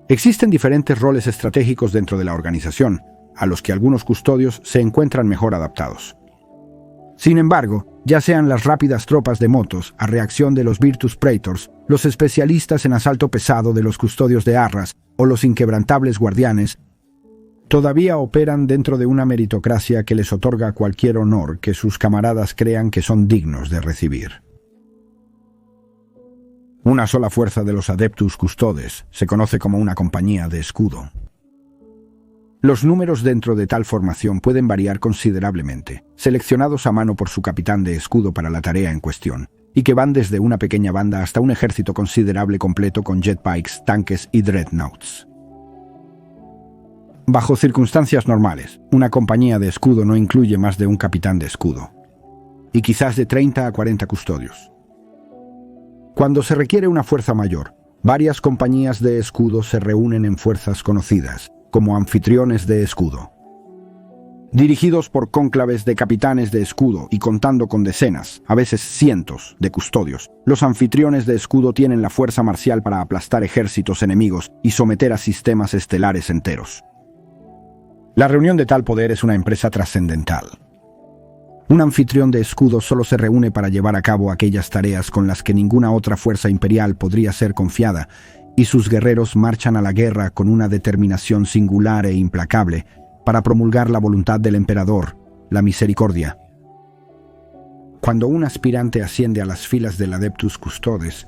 Existen diferentes roles estratégicos dentro de la organización, a los que algunos custodios se encuentran mejor adaptados. Sin embargo, ya sean las rápidas tropas de motos a reacción de los Virtus Praetors, los especialistas en asalto pesado de los custodios de arras o los inquebrantables guardianes, todavía operan dentro de una meritocracia que les otorga cualquier honor que sus camaradas crean que son dignos de recibir. Una sola fuerza de los Adeptus Custodes se conoce como una compañía de escudo. Los números dentro de tal formación pueden variar considerablemente, seleccionados a mano por su capitán de escudo para la tarea en cuestión, y que van desde una pequeña banda hasta un ejército considerable completo con jetpikes, tanques y dreadnoughts. Bajo circunstancias normales, una compañía de escudo no incluye más de un capitán de escudo, y quizás de 30 a 40 custodios. Cuando se requiere una fuerza mayor, varias compañías de escudo se reúnen en fuerzas conocidas, como anfitriones de escudo. Dirigidos por cónclaves de capitanes de escudo y contando con decenas, a veces cientos, de custodios, los anfitriones de escudo tienen la fuerza marcial para aplastar ejércitos enemigos y someter a sistemas estelares enteros. La reunión de tal poder es una empresa trascendental. Un anfitrión de escudo solo se reúne para llevar a cabo aquellas tareas con las que ninguna otra fuerza imperial podría ser confiada, y sus guerreros marchan a la guerra con una determinación singular e implacable para promulgar la voluntad del emperador, la misericordia. Cuando un aspirante asciende a las filas del Adeptus Custodes,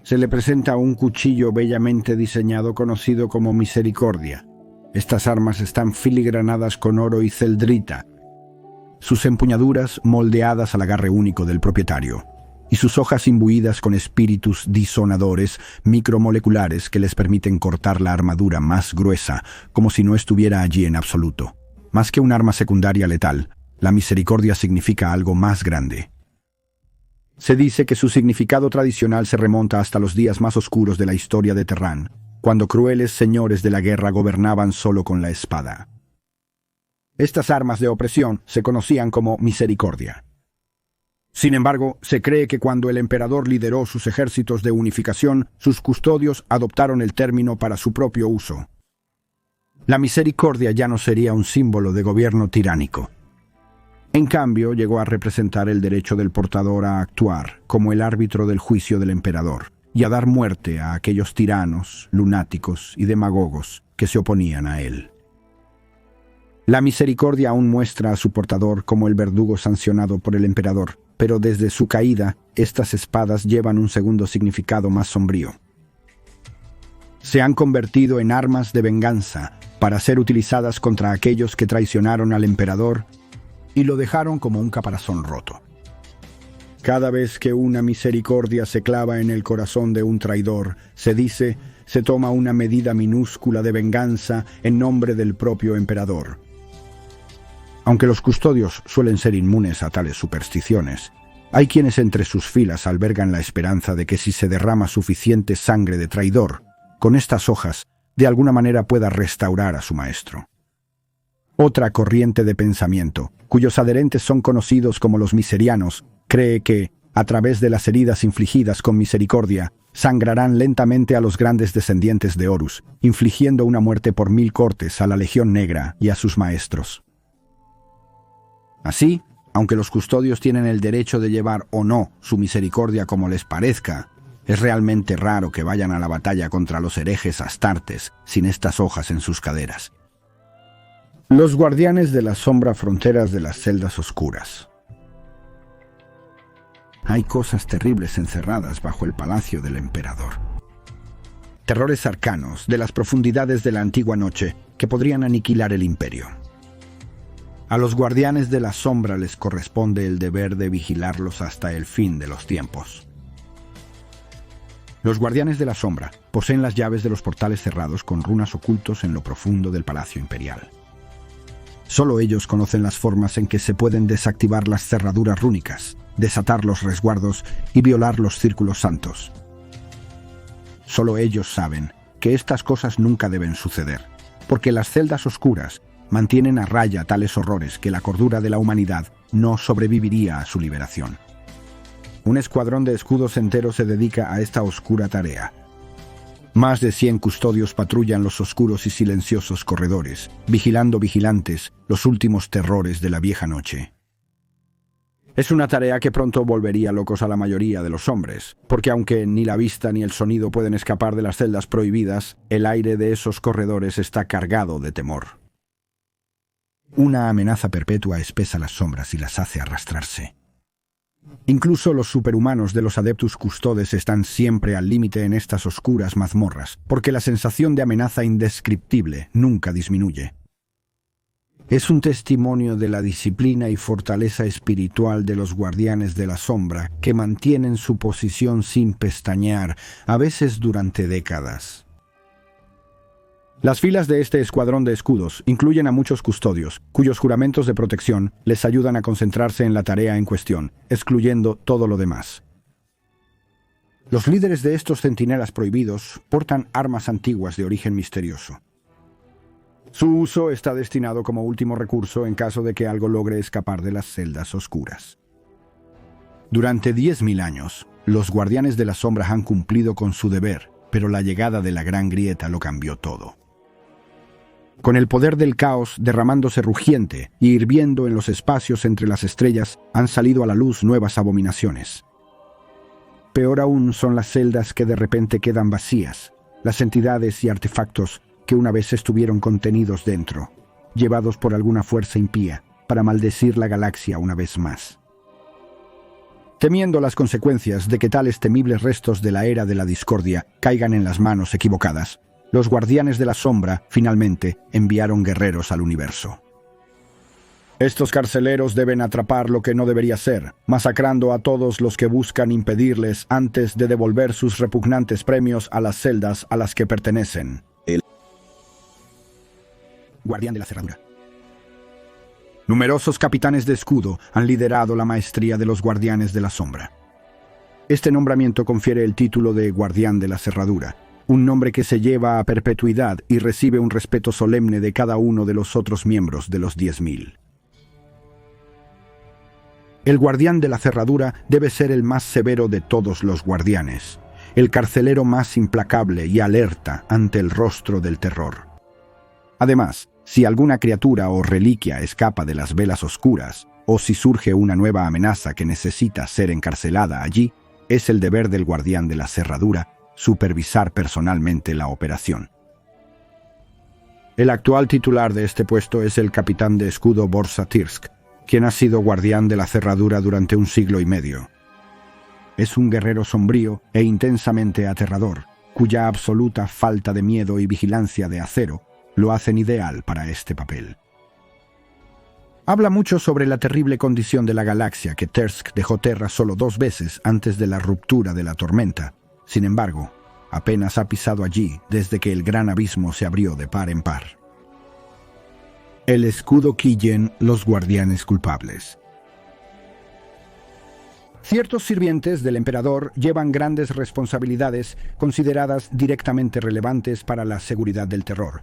se le presenta un cuchillo bellamente diseñado conocido como misericordia. Estas armas están filigranadas con oro y celdrita, sus empuñaduras moldeadas al agarre único del propietario, y sus hojas imbuidas con espíritus disonadores micromoleculares que les permiten cortar la armadura más gruesa, como si no estuviera allí en absoluto. Más que un arma secundaria letal, la misericordia significa algo más grande. Se dice que su significado tradicional se remonta hasta los días más oscuros de la historia de Terran, cuando crueles señores de la guerra gobernaban solo con la espada. Estas armas de opresión se conocían como misericordia. Sin embargo, se cree que cuando el emperador lideró sus ejércitos de unificación, sus custodios adoptaron el término para su propio uso. La misericordia ya no sería un símbolo de gobierno tiránico. En cambio, llegó a representar el derecho del portador a actuar como el árbitro del juicio del emperador y a dar muerte a aquellos tiranos, lunáticos y demagogos que se oponían a él. La misericordia aún muestra a su portador como el verdugo sancionado por el emperador, pero desde su caída, estas espadas llevan un segundo significado más sombrío. Se han convertido en armas de venganza para ser utilizadas contra aquellos que traicionaron al emperador y lo dejaron como un caparazón roto. Cada vez que una misericordia se clava en el corazón de un traidor, se dice, se toma una medida minúscula de venganza en nombre del propio emperador. Aunque los custodios suelen ser inmunes a tales supersticiones, hay quienes entre sus filas albergan la esperanza de que si se derrama suficiente sangre de traidor, con estas hojas, de alguna manera pueda restaurar a su maestro. Otra corriente de pensamiento, cuyos adherentes son conocidos como los miserianos, cree que, a través de las heridas infligidas con misericordia, sangrarán lentamente a los grandes descendientes de Horus, infligiendo una muerte por 1000 cortes a la Legión Negra y a sus maestros. Así, aunque los custodios tienen el derecho de llevar o no su misericordia como les parezca, es realmente raro que vayan a la batalla contra los herejes astartes sin estas hojas en sus caderas. Los guardianes de la sombra, fronteras de las celdas oscuras. Hay cosas terribles encerradas bajo el palacio del emperador. Terrores arcanos de las profundidades de la antigua noche que podrían aniquilar el imperio. A los guardianes de la sombra les corresponde el deber de vigilarlos hasta el fin de los tiempos. Los guardianes de la sombra poseen las llaves de los portales cerrados con runas ocultos en lo profundo del Palacio Imperial. Solo ellos conocen las formas en que se pueden desactivar las cerraduras rúnicas, desatar los resguardos y violar los círculos santos. Solo ellos saben que estas cosas nunca deben suceder, porque las celdas oscuras mantienen a raya tales horrores que la cordura de la humanidad no sobreviviría a su liberación. Un escuadrón de escudos entero se dedica a esta oscura tarea. Más de 100 custodios patrullan los oscuros y silenciosos corredores, vigilando vigilantes los últimos terrores de la vieja noche. Es una tarea que pronto volvería locos a la mayoría de los hombres, porque aunque ni la vista ni el sonido pueden escapar de las celdas prohibidas, el aire de esos corredores está cargado de temor. Una amenaza perpetua espesa las sombras y las hace arrastrarse. Incluso los superhumanos de los Adeptus Custodes están siempre al límite en estas oscuras mazmorras, porque la sensación de amenaza indescriptible nunca disminuye. Es un testimonio de la disciplina y fortaleza espiritual de los guardianes de la sombra que mantienen su posición sin pestañear, a veces durante décadas. Las filas de este escuadrón de escudos incluyen a muchos custodios, cuyos juramentos de protección les ayudan a concentrarse en la tarea en cuestión, excluyendo todo lo demás. Los líderes de estos centinelas prohibidos portan armas antiguas de origen misterioso. Su uso está destinado como último recurso en caso de que algo logre escapar de las celdas oscuras. Durante 10.000 años, los guardianes de la sombra han cumplido con su deber, pero la llegada de la Gran Grieta lo cambió todo. Con el poder del caos derramándose rugiente y hirviendo en los espacios entre las estrellas, han salido a la luz nuevas abominaciones. Peor aún son las celdas que de repente quedan vacías, las entidades y artefactos que una vez estuvieron contenidos dentro, llevados por alguna fuerza impía para maldecir la galaxia una vez más. Temiendo las consecuencias de que tales temibles restos de la era de la discordia caigan en las manos equivocadas, los guardianes de la sombra, finalmente, enviaron guerreros al universo. Estos carceleros deben atrapar lo que no debería ser, masacrando a todos los que buscan impedirles antes de devolver sus repugnantes premios a las celdas a las que pertenecen. El guardián de la cerradura. Numerosos capitanes de escudo han liderado la maestría de los guardianes de la sombra. Este nombramiento confiere el título de guardián de la cerradura, un nombre que se lleva a perpetuidad y recibe un respeto solemne de cada uno de los otros miembros de los 10.000. El guardián de la cerradura debe ser el más severo de todos los guardianes, el carcelero más implacable y alerta ante el rostro del terror. Además, si alguna criatura o reliquia escapa de las velas oscuras, o si surge una nueva amenaza que necesita ser encarcelada allí, es el deber del guardián de la cerradura supervisar personalmente la operación. El actual titular de este puesto es el capitán de escudo Borza Tirsk, quien ha sido guardián de la cerradura durante 1 siglo y medio. Es un guerrero sombrío e intensamente aterrador, cuya absoluta falta de miedo y vigilancia de acero lo hacen ideal para este papel. Habla mucho sobre la terrible condición de la galaxia que Tirsk dejó Terra solo 2 veces antes de la ruptura de la tormenta. Sin embargo, apenas ha pisado allí desde que el gran abismo se abrió de par en par. El escudo Killen, los guardianes culpables. Ciertos sirvientes del emperador llevan grandes responsabilidades consideradas directamente relevantes para la seguridad del terror.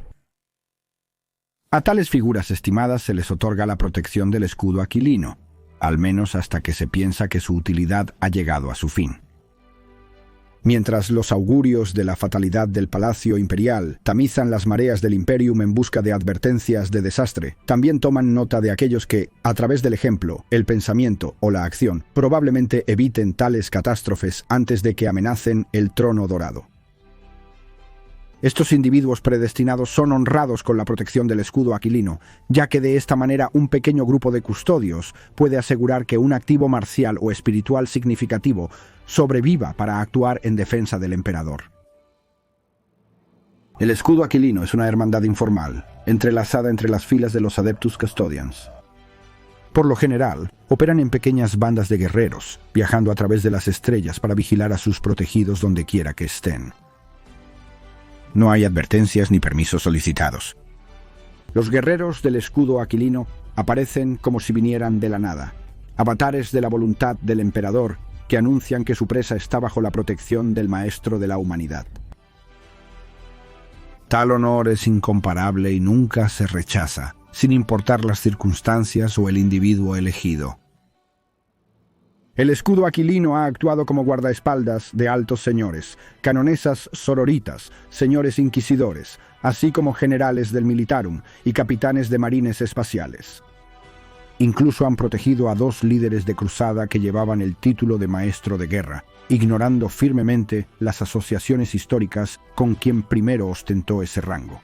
A tales figuras estimadas se les otorga la protección del escudo aquilino, al menos hasta que se piensa que su utilidad ha llegado a su fin. Mientras los augurios de la fatalidad del Palacio Imperial tamizan las mareas del Imperium en busca de advertencias de desastre, también toman nota de aquellos que, a través del ejemplo, el pensamiento o la acción, probablemente eviten tales catástrofes antes de que amenacen el trono dorado. Estos individuos predestinados son honrados con la protección del escudo aquilino, ya que de esta manera un pequeño grupo de custodios puede asegurar que un activo marcial o espiritual significativo sobreviva para actuar en defensa del emperador. El escudo aquilino es una hermandad informal, entrelazada entre las filas de los Adeptus Custodians. Por lo general, operan en pequeñas bandas de guerreros, viajando a través de las estrellas para vigilar a sus protegidos donde quiera que estén. No hay advertencias ni permisos solicitados. Los guerreros del escudo aquilino aparecen como si vinieran de la nada, avatares de la voluntad del emperador que anuncian que su presa está bajo la protección del maestro de la humanidad. Tal honor es incomparable y nunca se rechaza, sin importar las circunstancias o el individuo elegido. El escudo aquilino ha actuado como guardaespaldas de altos señores, canonesas sororitas, señores inquisidores, así como generales del militarum y capitanes de marines espaciales. Incluso han protegido a 2 líderes de cruzada que llevaban el título de maestro de guerra, ignorando firmemente las asociaciones históricas con quien primero ostentó ese rango.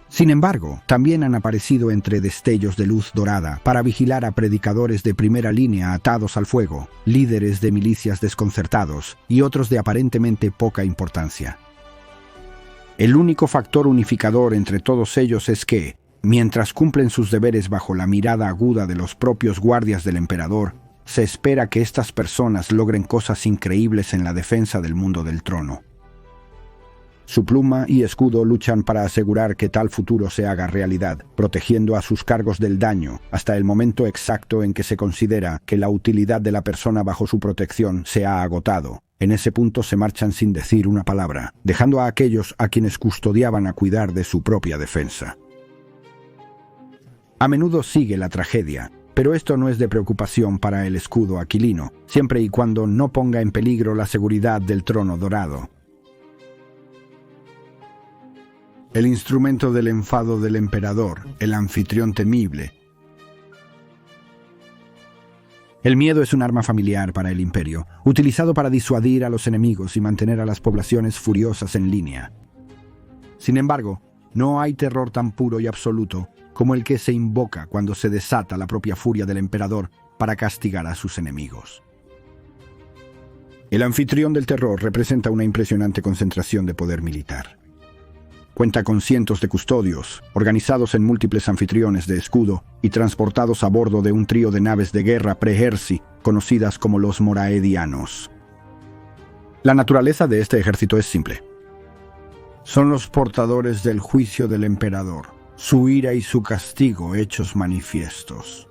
Sin embargo, también han aparecido entre destellos de luz dorada para vigilar a predicadores de primera línea atados al fuego, líderes de milicias desconcertados y otros de aparentemente poca importancia. El único factor unificador entre todos ellos es que, mientras cumplen sus deberes bajo la mirada aguda de los propios guardias del emperador, se espera que estas personas logren cosas increíbles en la defensa del mundo del trono. Su pluma y escudo luchan para asegurar que tal futuro se haga realidad, protegiendo a sus cargos del daño hasta el momento exacto en que se considera que la utilidad de la persona bajo su protección se ha agotado. En ese punto se marchan sin decir una palabra, dejando a aquellos a quienes custodiaban a cuidar de su propia defensa. A menudo sigue la tragedia, pero esto no es de preocupación para el escudo aquilino, siempre y cuando no ponga en peligro la seguridad del trono dorado. El instrumento del enfado del emperador, el anfitrión temible. El miedo es un arma familiar para el imperio, utilizado para disuadir a los enemigos y mantener a las poblaciones furiosas en línea. Sin embargo, no hay terror tan puro y absoluto como el que se invoca cuando se desata la propia furia del emperador para castigar a sus enemigos. El anfitrión del terror representa una impresionante concentración de poder militar. Cuenta con cientos de custodios, organizados en múltiples anfitriones de escudo y transportados a bordo de un trío de naves de guerra pre-Hersi, conocidas como los Moraedianos. La naturaleza de este ejército es simple. Son los portadores del juicio del emperador, su ira y su castigo hechos manifiestos.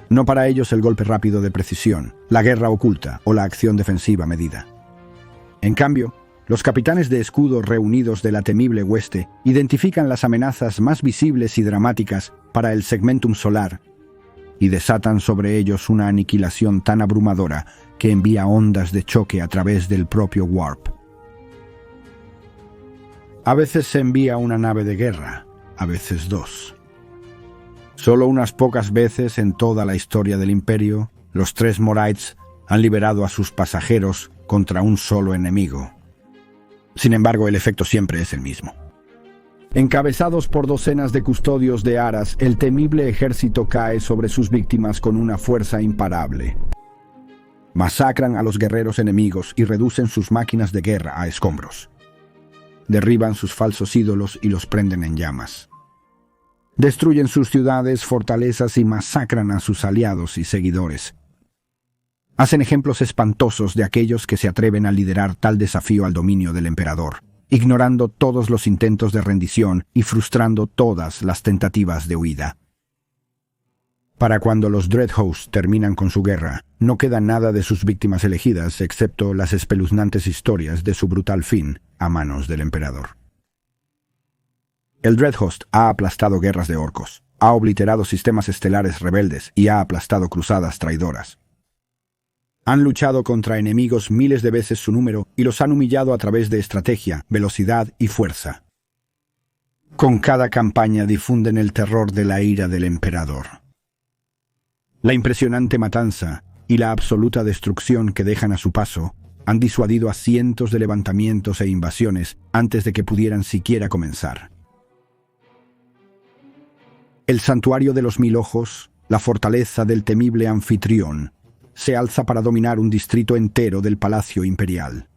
No para ellos el golpe rápido de precisión, la guerra oculta o la acción defensiva medida. En cambio, los capitanes de escudo reunidos de la temible hueste identifican las amenazas más visibles y dramáticas para el segmentum solar y desatan sobre ellos una aniquilación tan abrumadora que envía ondas de choque a través del propio warp. A veces se envía una nave de guerra, a veces 2. Solo unas pocas veces en toda la historia del imperio, los 3 Moraids han liberado a sus pasajeros contra un solo enemigo. Sin embargo, el efecto siempre es el mismo. Encabezados por docenas de custodios de aras, el temible ejército cae sobre sus víctimas con una fuerza imparable. Masacran a los guerreros enemigos y reducen sus máquinas de guerra a escombros. Derriban sus falsos ídolos y los prenden en llamas. Destruyen sus ciudades, fortalezas y masacran a sus aliados y seguidores. Hacen ejemplos espantosos de aquellos que se atreven a liderar tal desafío al dominio del emperador, ignorando todos los intentos de rendición y frustrando todas las tentativas de huida. Para cuando los Dreadhost terminan con su guerra, no queda nada de sus víctimas elegidas excepto las espeluznantes historias de su brutal fin a manos del emperador. El Dreadhost ha aplastado guerras de orcos, ha obliterado sistemas estelares rebeldes y ha aplastado cruzadas traidoras. Han luchado contra enemigos miles de veces su número y los han humillado a través de estrategia, velocidad y fuerza. Con cada campaña difunden el terror de la ira del emperador. La impresionante matanza y la absoluta destrucción que dejan a su paso han disuadido a cientos de levantamientos e invasiones antes de que pudieran siquiera comenzar. El santuario de los 1000 ojos, la fortaleza del temible anfitrión, se alza para dominar un distrito entero del Palacio Imperial.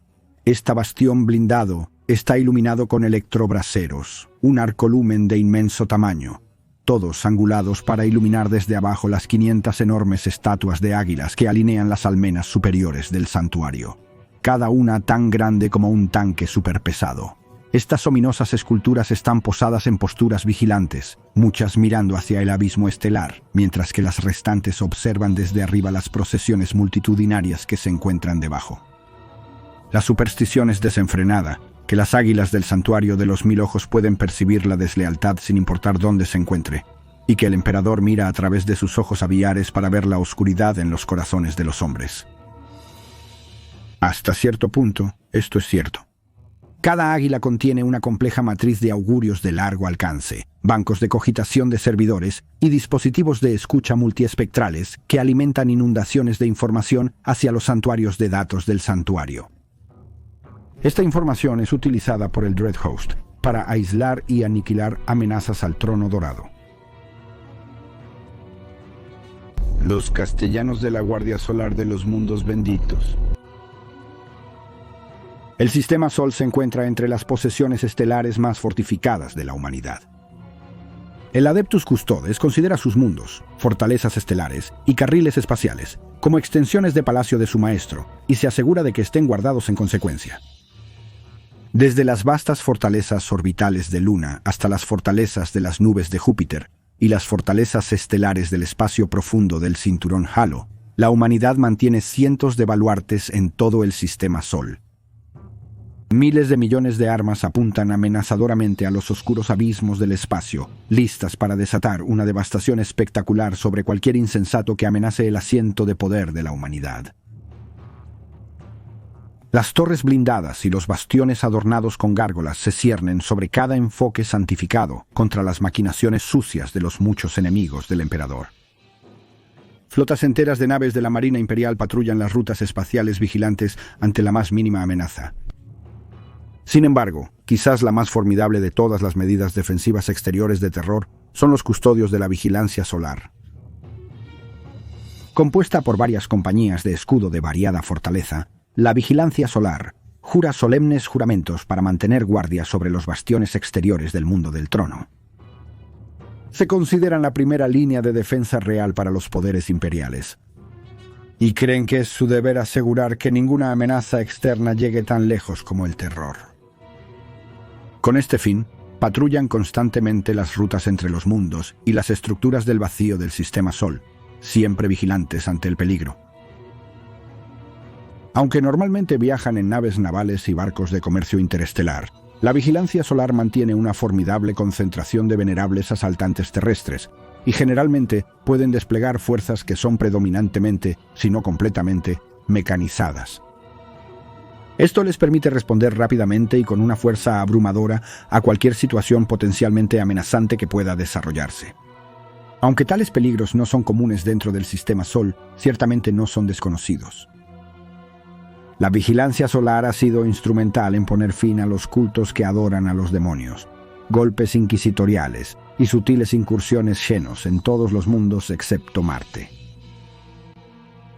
Este bastión blindado está iluminado con electrobraseros, un arcolumen de inmenso tamaño. todos angulados para iluminar desde abajo las 500 enormes estatuas de águilas que alinean las almenas superiores del santuario, cada una tan grande como un tanque superpesado. Estas ominosas esculturas están posadas en posturas vigilantes, muchas mirando hacia el abismo estelar, mientras que las restantes observan desde arriba las procesiones multitudinarias que se encuentran debajo. La superstición es desenfrenada, que las águilas del santuario de los 1000 ojos pueden percibir la deslealtad sin importar dónde se encuentre, y que el emperador mira a través de sus ojos aviares para ver la oscuridad en los corazones de los hombres. Hasta cierto punto, esto es cierto. Cada águila contiene una compleja matriz de augurios de largo alcance, bancos de cogitación de servidores y dispositivos de escucha multiespectrales que alimentan inundaciones de información hacia los santuarios de datos del santuario. Esta información es utilizada por el Dreadhost para aislar y aniquilar amenazas al trono dorado. Los castellanos de la Guardia Solar de los Mundos Benditos. El Sistema Sol se encuentra entre las posesiones estelares más fortificadas de la humanidad. El Adeptus Custodes considera sus mundos, fortalezas estelares y carriles espaciales como extensiones de palacio de su maestro y se asegura de que estén guardados en consecuencia. Desde las vastas fortalezas orbitales de Luna hasta las fortalezas de las nubes de Júpiter y las fortalezas estelares del espacio profundo del cinturón Halo, la humanidad mantiene cientos de baluartes en todo el Sistema Sol. Miles de millones de armas apuntan amenazadoramente a los oscuros abismos del espacio, listas para desatar una devastación espectacular sobre cualquier insensato que amenace el asiento de poder de la humanidad. Las torres blindadas y los bastiones adornados con gárgolas se ciernen sobre cada enfoque santificado contra las maquinaciones sucias de los muchos enemigos del emperador. Flotas enteras de naves de la Marina Imperial patrullan las rutas espaciales vigilantes ante la más mínima amenaza. Sin embargo, quizás la más formidable de todas las medidas defensivas exteriores de terror son los custodios de la vigilancia solar. Compuesta por varias compañías de escudo de variada fortaleza, la vigilancia solar jura solemnes juramentos para mantener guardia sobre los bastiones exteriores del mundo del trono. Se consideran la primera línea de defensa real para los poderes imperiales, y creen que es su deber asegurar que ninguna amenaza externa llegue tan lejos como el terror. Con este fin, patrullan constantemente las rutas entre los mundos y las estructuras del vacío del Sistema Sol, siempre vigilantes ante el peligro. Aunque normalmente viajan en naves navales y barcos de comercio interestelar, la vigilancia solar mantiene una formidable concentración de venerables asaltantes terrestres, y generalmente pueden desplegar fuerzas que son predominantemente, si no completamente, mecanizadas. Esto les permite responder rápidamente y con una fuerza abrumadora a cualquier situación potencialmente amenazante que pueda desarrollarse. Aunque tales peligros no son comunes dentro del Sistema Sol, ciertamente no son desconocidos. La vigilancia solar ha sido instrumental en poner fin a los cultos que adoran a los demonios, golpes inquisitoriales y sutiles incursiones Xenos en todos los mundos excepto Marte.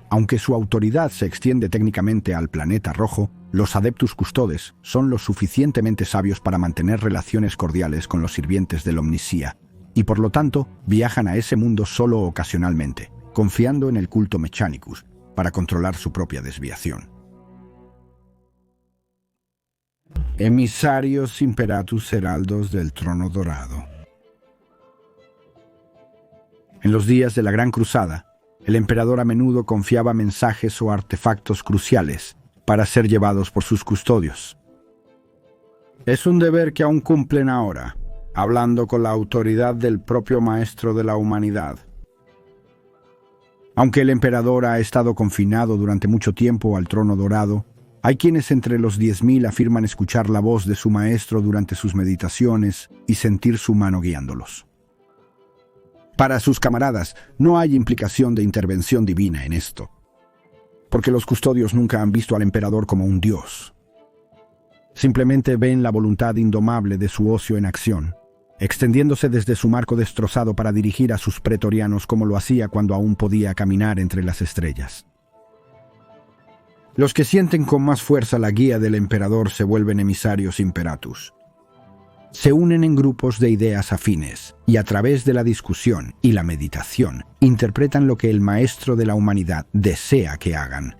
Aunque su autoridad se extiende técnicamente al planeta rojo, los Adeptus Custodes son lo suficientemente sabios para mantener relaciones cordiales con los sirvientes del Omnisía, y por lo tanto viajan a ese mundo solo ocasionalmente, confiando en el culto Mechanicus para controlar su propia desviación. Emisarios Imperatus Heraldos del Trono Dorado. En los días de la Gran Cruzada, el emperador a menudo confiaba mensajes o artefactos cruciales para ser llevados por sus custodios. Es un deber que aún cumplen ahora, hablando con la autoridad del propio Maestro de la Humanidad. Aunque el emperador ha estado confinado durante mucho tiempo al Trono Dorado, hay quienes entre los 10.000 afirman escuchar la voz de su maestro durante sus meditaciones y sentir su mano guiándolos. Para sus camaradas, no hay implicación de intervención divina en esto, porque los custodios nunca han visto al emperador como un dios. Simplemente ven la voluntad indomable de su ocio en acción, extendiéndose desde su marco destrozado para dirigir a sus pretorianos como lo hacía cuando aún podía caminar entre las estrellas. Los que sienten con más fuerza la guía del emperador se vuelven emisarios imperatus. Se unen en grupos de ideas afines y a través de la discusión y la meditación interpretan lo que el maestro de la humanidad desea que hagan.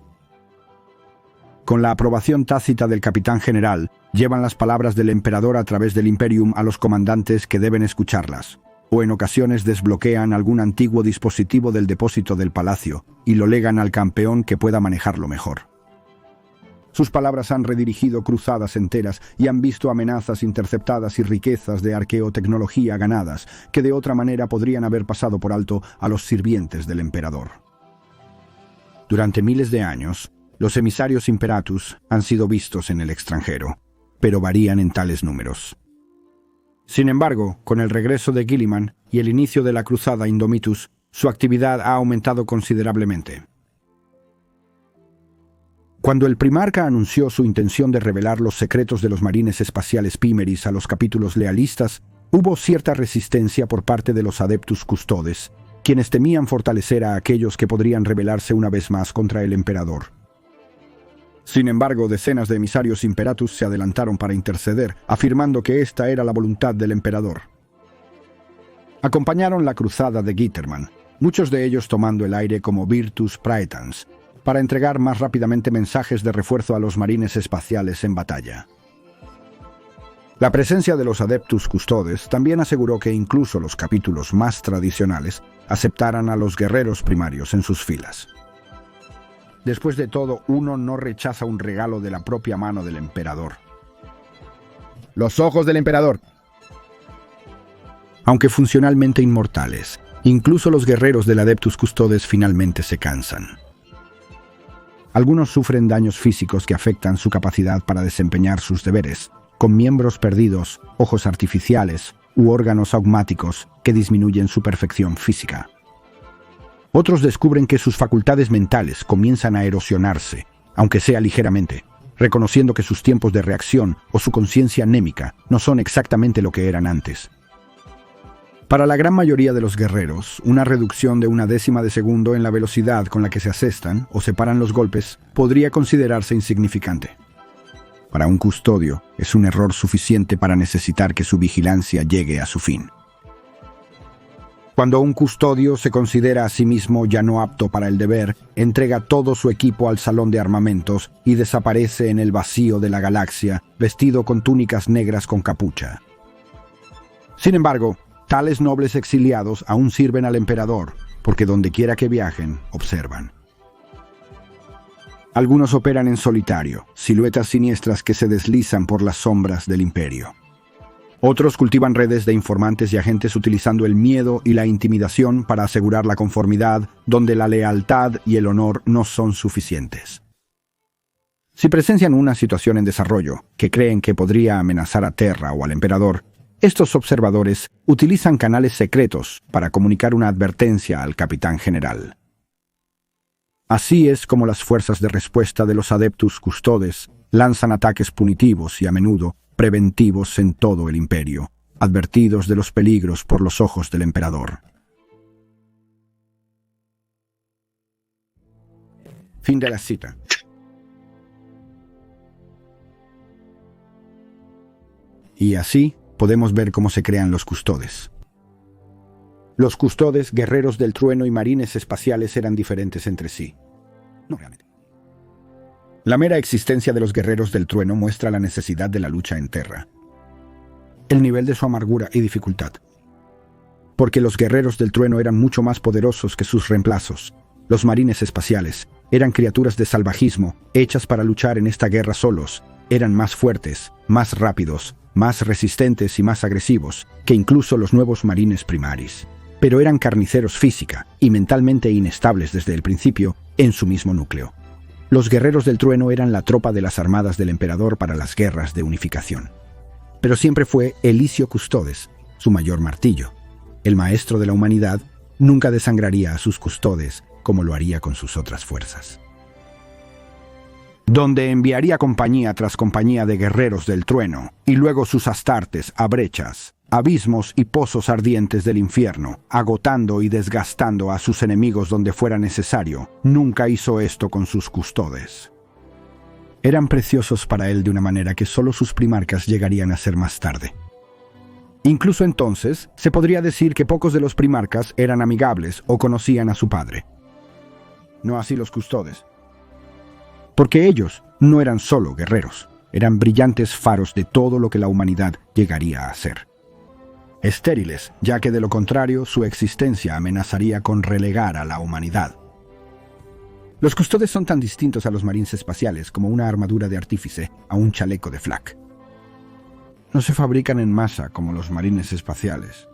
Con la aprobación tácita del capitán general, llevan las palabras del emperador a través del Imperium a los comandantes que deben escucharlas, o en ocasiones desbloquean algún antiguo dispositivo del depósito del palacio y lo legan al campeón que pueda manejarlo mejor. Sus palabras han redirigido cruzadas enteras y han visto amenazas interceptadas y riquezas de arqueotecnología ganadas que de otra manera podrían haber pasado por alto a los sirvientes del emperador. Durante miles de años, los emisarios Imperatus han sido vistos en el extranjero, pero varían en tales números. Sin embargo, con el regreso de Guilliman y el inicio de la cruzada Indomitus, su actividad ha aumentado considerablemente. Cuando el primarca anunció su intención de revelar los secretos de los marines espaciales Pimeris a los capítulos lealistas, hubo cierta resistencia por parte de los Adeptus Custodes, quienes temían fortalecer a aquellos que podrían rebelarse una vez más contra el emperador. Sin embargo, decenas de emisarios Imperatus se adelantaron para interceder, afirmando que esta era la voluntad del emperador. Acompañaron la cruzada de Gitterman, muchos de ellos tomando el aire como Virtus Praetans, para entregar más rápidamente mensajes de refuerzo a los marines espaciales en batalla. La presencia de los Adeptus Custodes también aseguró que incluso los capítulos más tradicionales aceptaran a los guerreros primarios en sus filas. Después de todo, uno no rechaza un regalo de la propia mano del emperador. Los ojos del emperador. Aunque funcionalmente inmortales, incluso los guerreros del Adeptus Custodes finalmente se cansan. Algunos sufren daños físicos que afectan su capacidad para desempeñar sus deberes, con miembros perdidos, ojos artificiales u órganos aumáticos que disminuyen su perfección física. Otros descubren que sus facultades mentales comienzan a erosionarse, aunque sea ligeramente, reconociendo que sus tiempos de reacción o su conciencia anémica no son exactamente lo que eran antes. Para la gran mayoría de los guerreros, una reducción de 1/10 de segundo en la velocidad con la que se asestan o separan los golpes podría considerarse insignificante. Para un custodio, es un error suficiente para necesitar que su vigilancia llegue a su fin. Cuando un custodio se considera a sí mismo ya no apto para el deber, entrega todo su equipo al salón de armamentos y desaparece en el vacío de la galaxia, vestido con túnicas negras con capucha. Sin embargo, tales nobles exiliados aún sirven al emperador, porque donde quiera que viajen, observan. Algunos operan en solitario, siluetas siniestras que se deslizan por las sombras del imperio. Otros cultivan redes de informantes y agentes utilizando el miedo y la intimidación para asegurar la conformidad, donde la lealtad y el honor no son suficientes. Si presencian una situación en desarrollo que creen que podría amenazar a Terra o al emperador, estos observadores utilizan canales secretos para comunicar una advertencia al capitán general. Así es como las fuerzas de respuesta de los Adeptus Custodes lanzan ataques punitivos y a menudo preventivos en todo el imperio, advertidos de los peligros por los ojos del emperador. Fin de la cita. Y así podemos ver cómo se crean los custodes. Los custodes, guerreros del trueno y marines espaciales eran diferentes entre sí. No realmente. La mera existencia de los guerreros del trueno muestra la necesidad de la lucha en Terra. El nivel de su amargura y dificultad. Porque los guerreros del trueno eran mucho más poderosos que sus reemplazos. Los marines espaciales eran criaturas de salvajismo, hechas para luchar en esta guerra solos. Eran más fuertes, más rápidos, más resistentes y más agresivos que incluso los nuevos marines primaris. Pero eran carniceros física y mentalmente inestables desde el principio en su mismo núcleo. Los guerreros del trueno eran la tropa de las armadas del emperador para las guerras de unificación. Pero siempre fue Elicio Custodes, su mayor martillo. El maestro de la humanidad nunca desangraría a sus custodes como lo haría con sus otras fuerzas. Donde enviaría compañía tras compañía de guerreros del trueno, y luego sus astartes a brechas, abismos y pozos ardientes del infierno, agotando y desgastando a sus enemigos donde fuera necesario, nunca hizo esto con sus custodes. Eran preciosos para él de una manera que solo sus primarcas llegarían a ser más tarde. Incluso entonces, se podría decir que pocos de los primarcas eran amigables o conocían a su padre. No así los custodes. Porque ellos no eran solo guerreros, eran brillantes faros de todo lo que la humanidad llegaría a ser. Estériles, ya que de lo contrario su existencia amenazaría con relegar a la humanidad. Los custodes son tan distintos a los marines espaciales como una armadura de artífice a un chaleco de flak. No se fabrican en masa como los marines espaciales.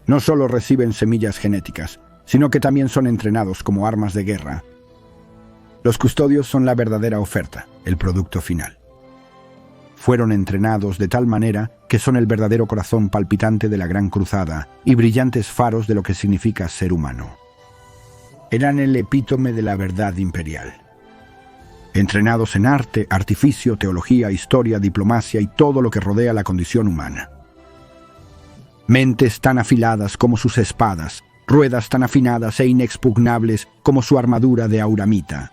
No solo reciben semillas genéticas, sino que también son entrenados como armas de guerra. Los custodios son la verdadera oferta, el producto final. Fueron entrenados de tal manera que son el verdadero corazón palpitante de la Gran Cruzada y brillantes faros de lo que significa ser humano. Eran el epítome de la verdad imperial. Entrenados en arte, artificio, teología, historia, diplomacia y todo lo que rodea la condición humana. Mentes tan afiladas como sus espadas, ruedas tan afinadas e inexpugnables como su armadura de auramita.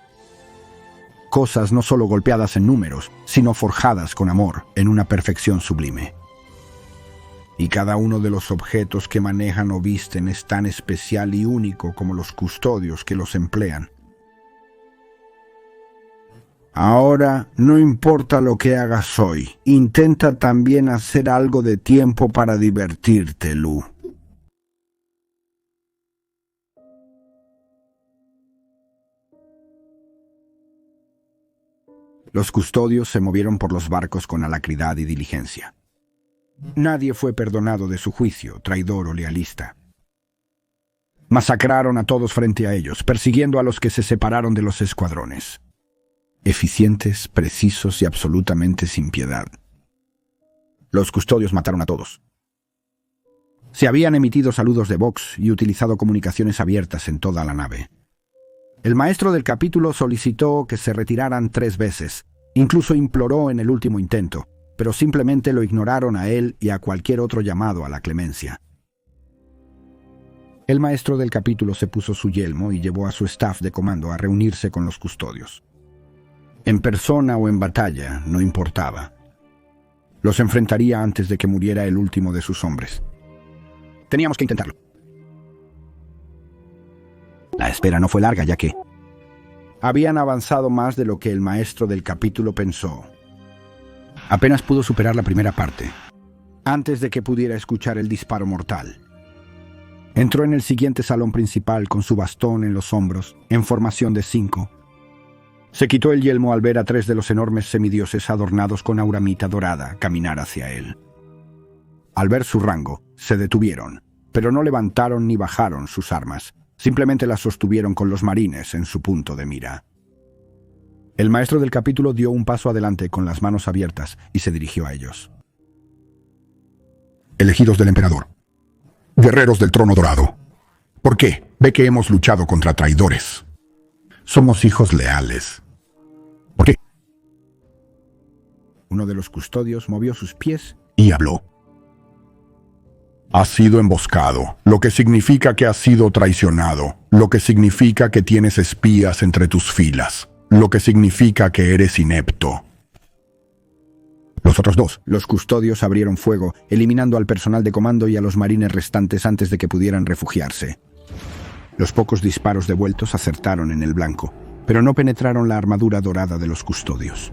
Cosas no solo golpeadas en números, sino forjadas con amor, en una perfección sublime. Y cada uno de los objetos que manejan o visten es tan especial y único como los custodios que los emplean. Ahora, no importa lo que hagas hoy, intenta también hacer algo de tiempo para divertirte, Lu. Los custodios se movieron por los barcos con alacridad y diligencia. Nadie fue perdonado de su juicio, traidor o lealista. Masacraron a todos frente a ellos, persiguiendo a los que se separaron de los escuadrones. Eficientes, precisos y absolutamente sin piedad. Los custodios mataron a todos. Se habían emitido saludos de Vox y utilizado comunicaciones abiertas en toda la nave. El maestro del capítulo solicitó que se retiraran 3 veces, incluso imploró en el último intento, pero simplemente lo ignoraron a él y a cualquier otro llamado a la clemencia. El maestro del capítulo se puso su yelmo y llevó a su staff de comando a reunirse con los custodios. En persona o en batalla, no importaba. Los enfrentaría antes de que muriera el último de sus hombres. Teníamos que intentarlo. La espera no fue larga, ya que habían avanzado más de lo que el maestro del capítulo pensó. Apenas pudo superar la primera parte, antes de que pudiera escuchar el disparo mortal. Entró en el siguiente salón principal con su bastón en los hombros, en formación de 5. Se quitó el yelmo al ver a 3 de los enormes semidioses adornados con auramita dorada caminar hacia él. Al ver su rango, se detuvieron, pero no levantaron ni bajaron sus armas. Simplemente las sostuvieron con los marines en su punto de mira. El maestro del capítulo dio un paso adelante con las manos abiertas y se dirigió a ellos. Elegidos del emperador, guerreros del trono dorado, ¿por qué? Ve que hemos luchado contra traidores. Somos hijos leales. ¿Por qué? Uno de los custodios movió sus pies y habló. Has sido emboscado, lo que significa que has sido traicionado, lo que significa que tienes espías entre tus filas, lo que significa que eres inepto. Los otros 2, los custodios, abrieron fuego, eliminando al personal de comando y a los marines restantes antes de que pudieran refugiarse. Los pocos disparos devueltos acertaron en el blanco, pero no penetraron la armadura dorada de los custodios.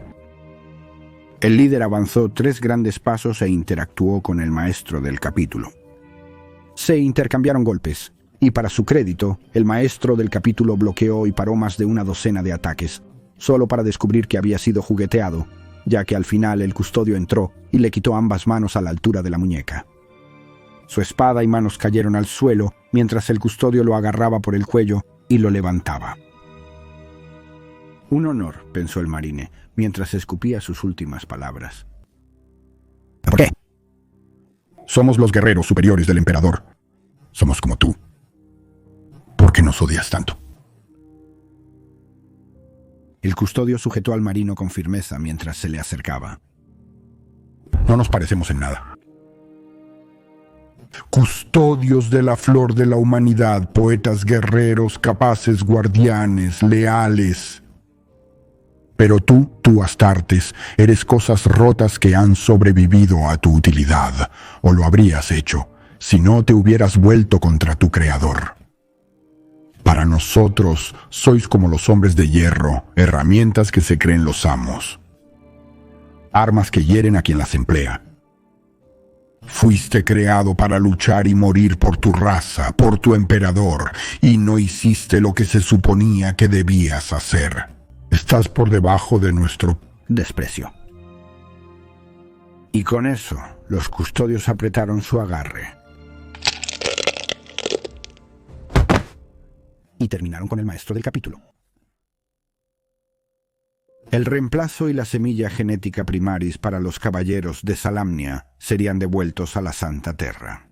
El líder avanzó 3 grandes pasos e interactuó con el maestro del capítulo. Se intercambiaron golpes, y para su crédito, el maestro del capítulo bloqueó y paró más de una docena de ataques, solo para descubrir que había sido jugueteado, ya que al final el custodio entró y le quitó ambas manos a la altura de la muñeca. Su espada y manos cayeron al suelo, mientras el custodio lo agarraba por el cuello y lo levantaba. Un honor, pensó el marine, mientras escupía sus últimas palabras. ¿Por qué? Somos los guerreros superiores del emperador. Somos como tú. ¿Por qué nos odias tanto? El custodio sujetó al marino con firmeza mientras se le acercaba. No nos parecemos en nada. Custodios de la flor de la humanidad, poetas guerreros, capaces guardianes, leales. Pero tú Astartes, eres cosas rotas que han sobrevivido a tu utilidad, o lo habrías hecho, si no te hubieras vuelto contra tu Creador. Para nosotros, sois como los hombres de hierro, herramientas que se creen los amos, armas que hieren a quien las emplea. Fuiste creado para luchar y morir por tu raza, por tu emperador, y no hiciste lo que se suponía que debías hacer. Estás por debajo de nuestro desprecio. Y con eso, los custodios apretaron su agarre. Y terminaron con el maestro del capítulo. El reemplazo y la semilla genética primaris para los caballeros de Salamnia serían devueltos a la Santa Terra.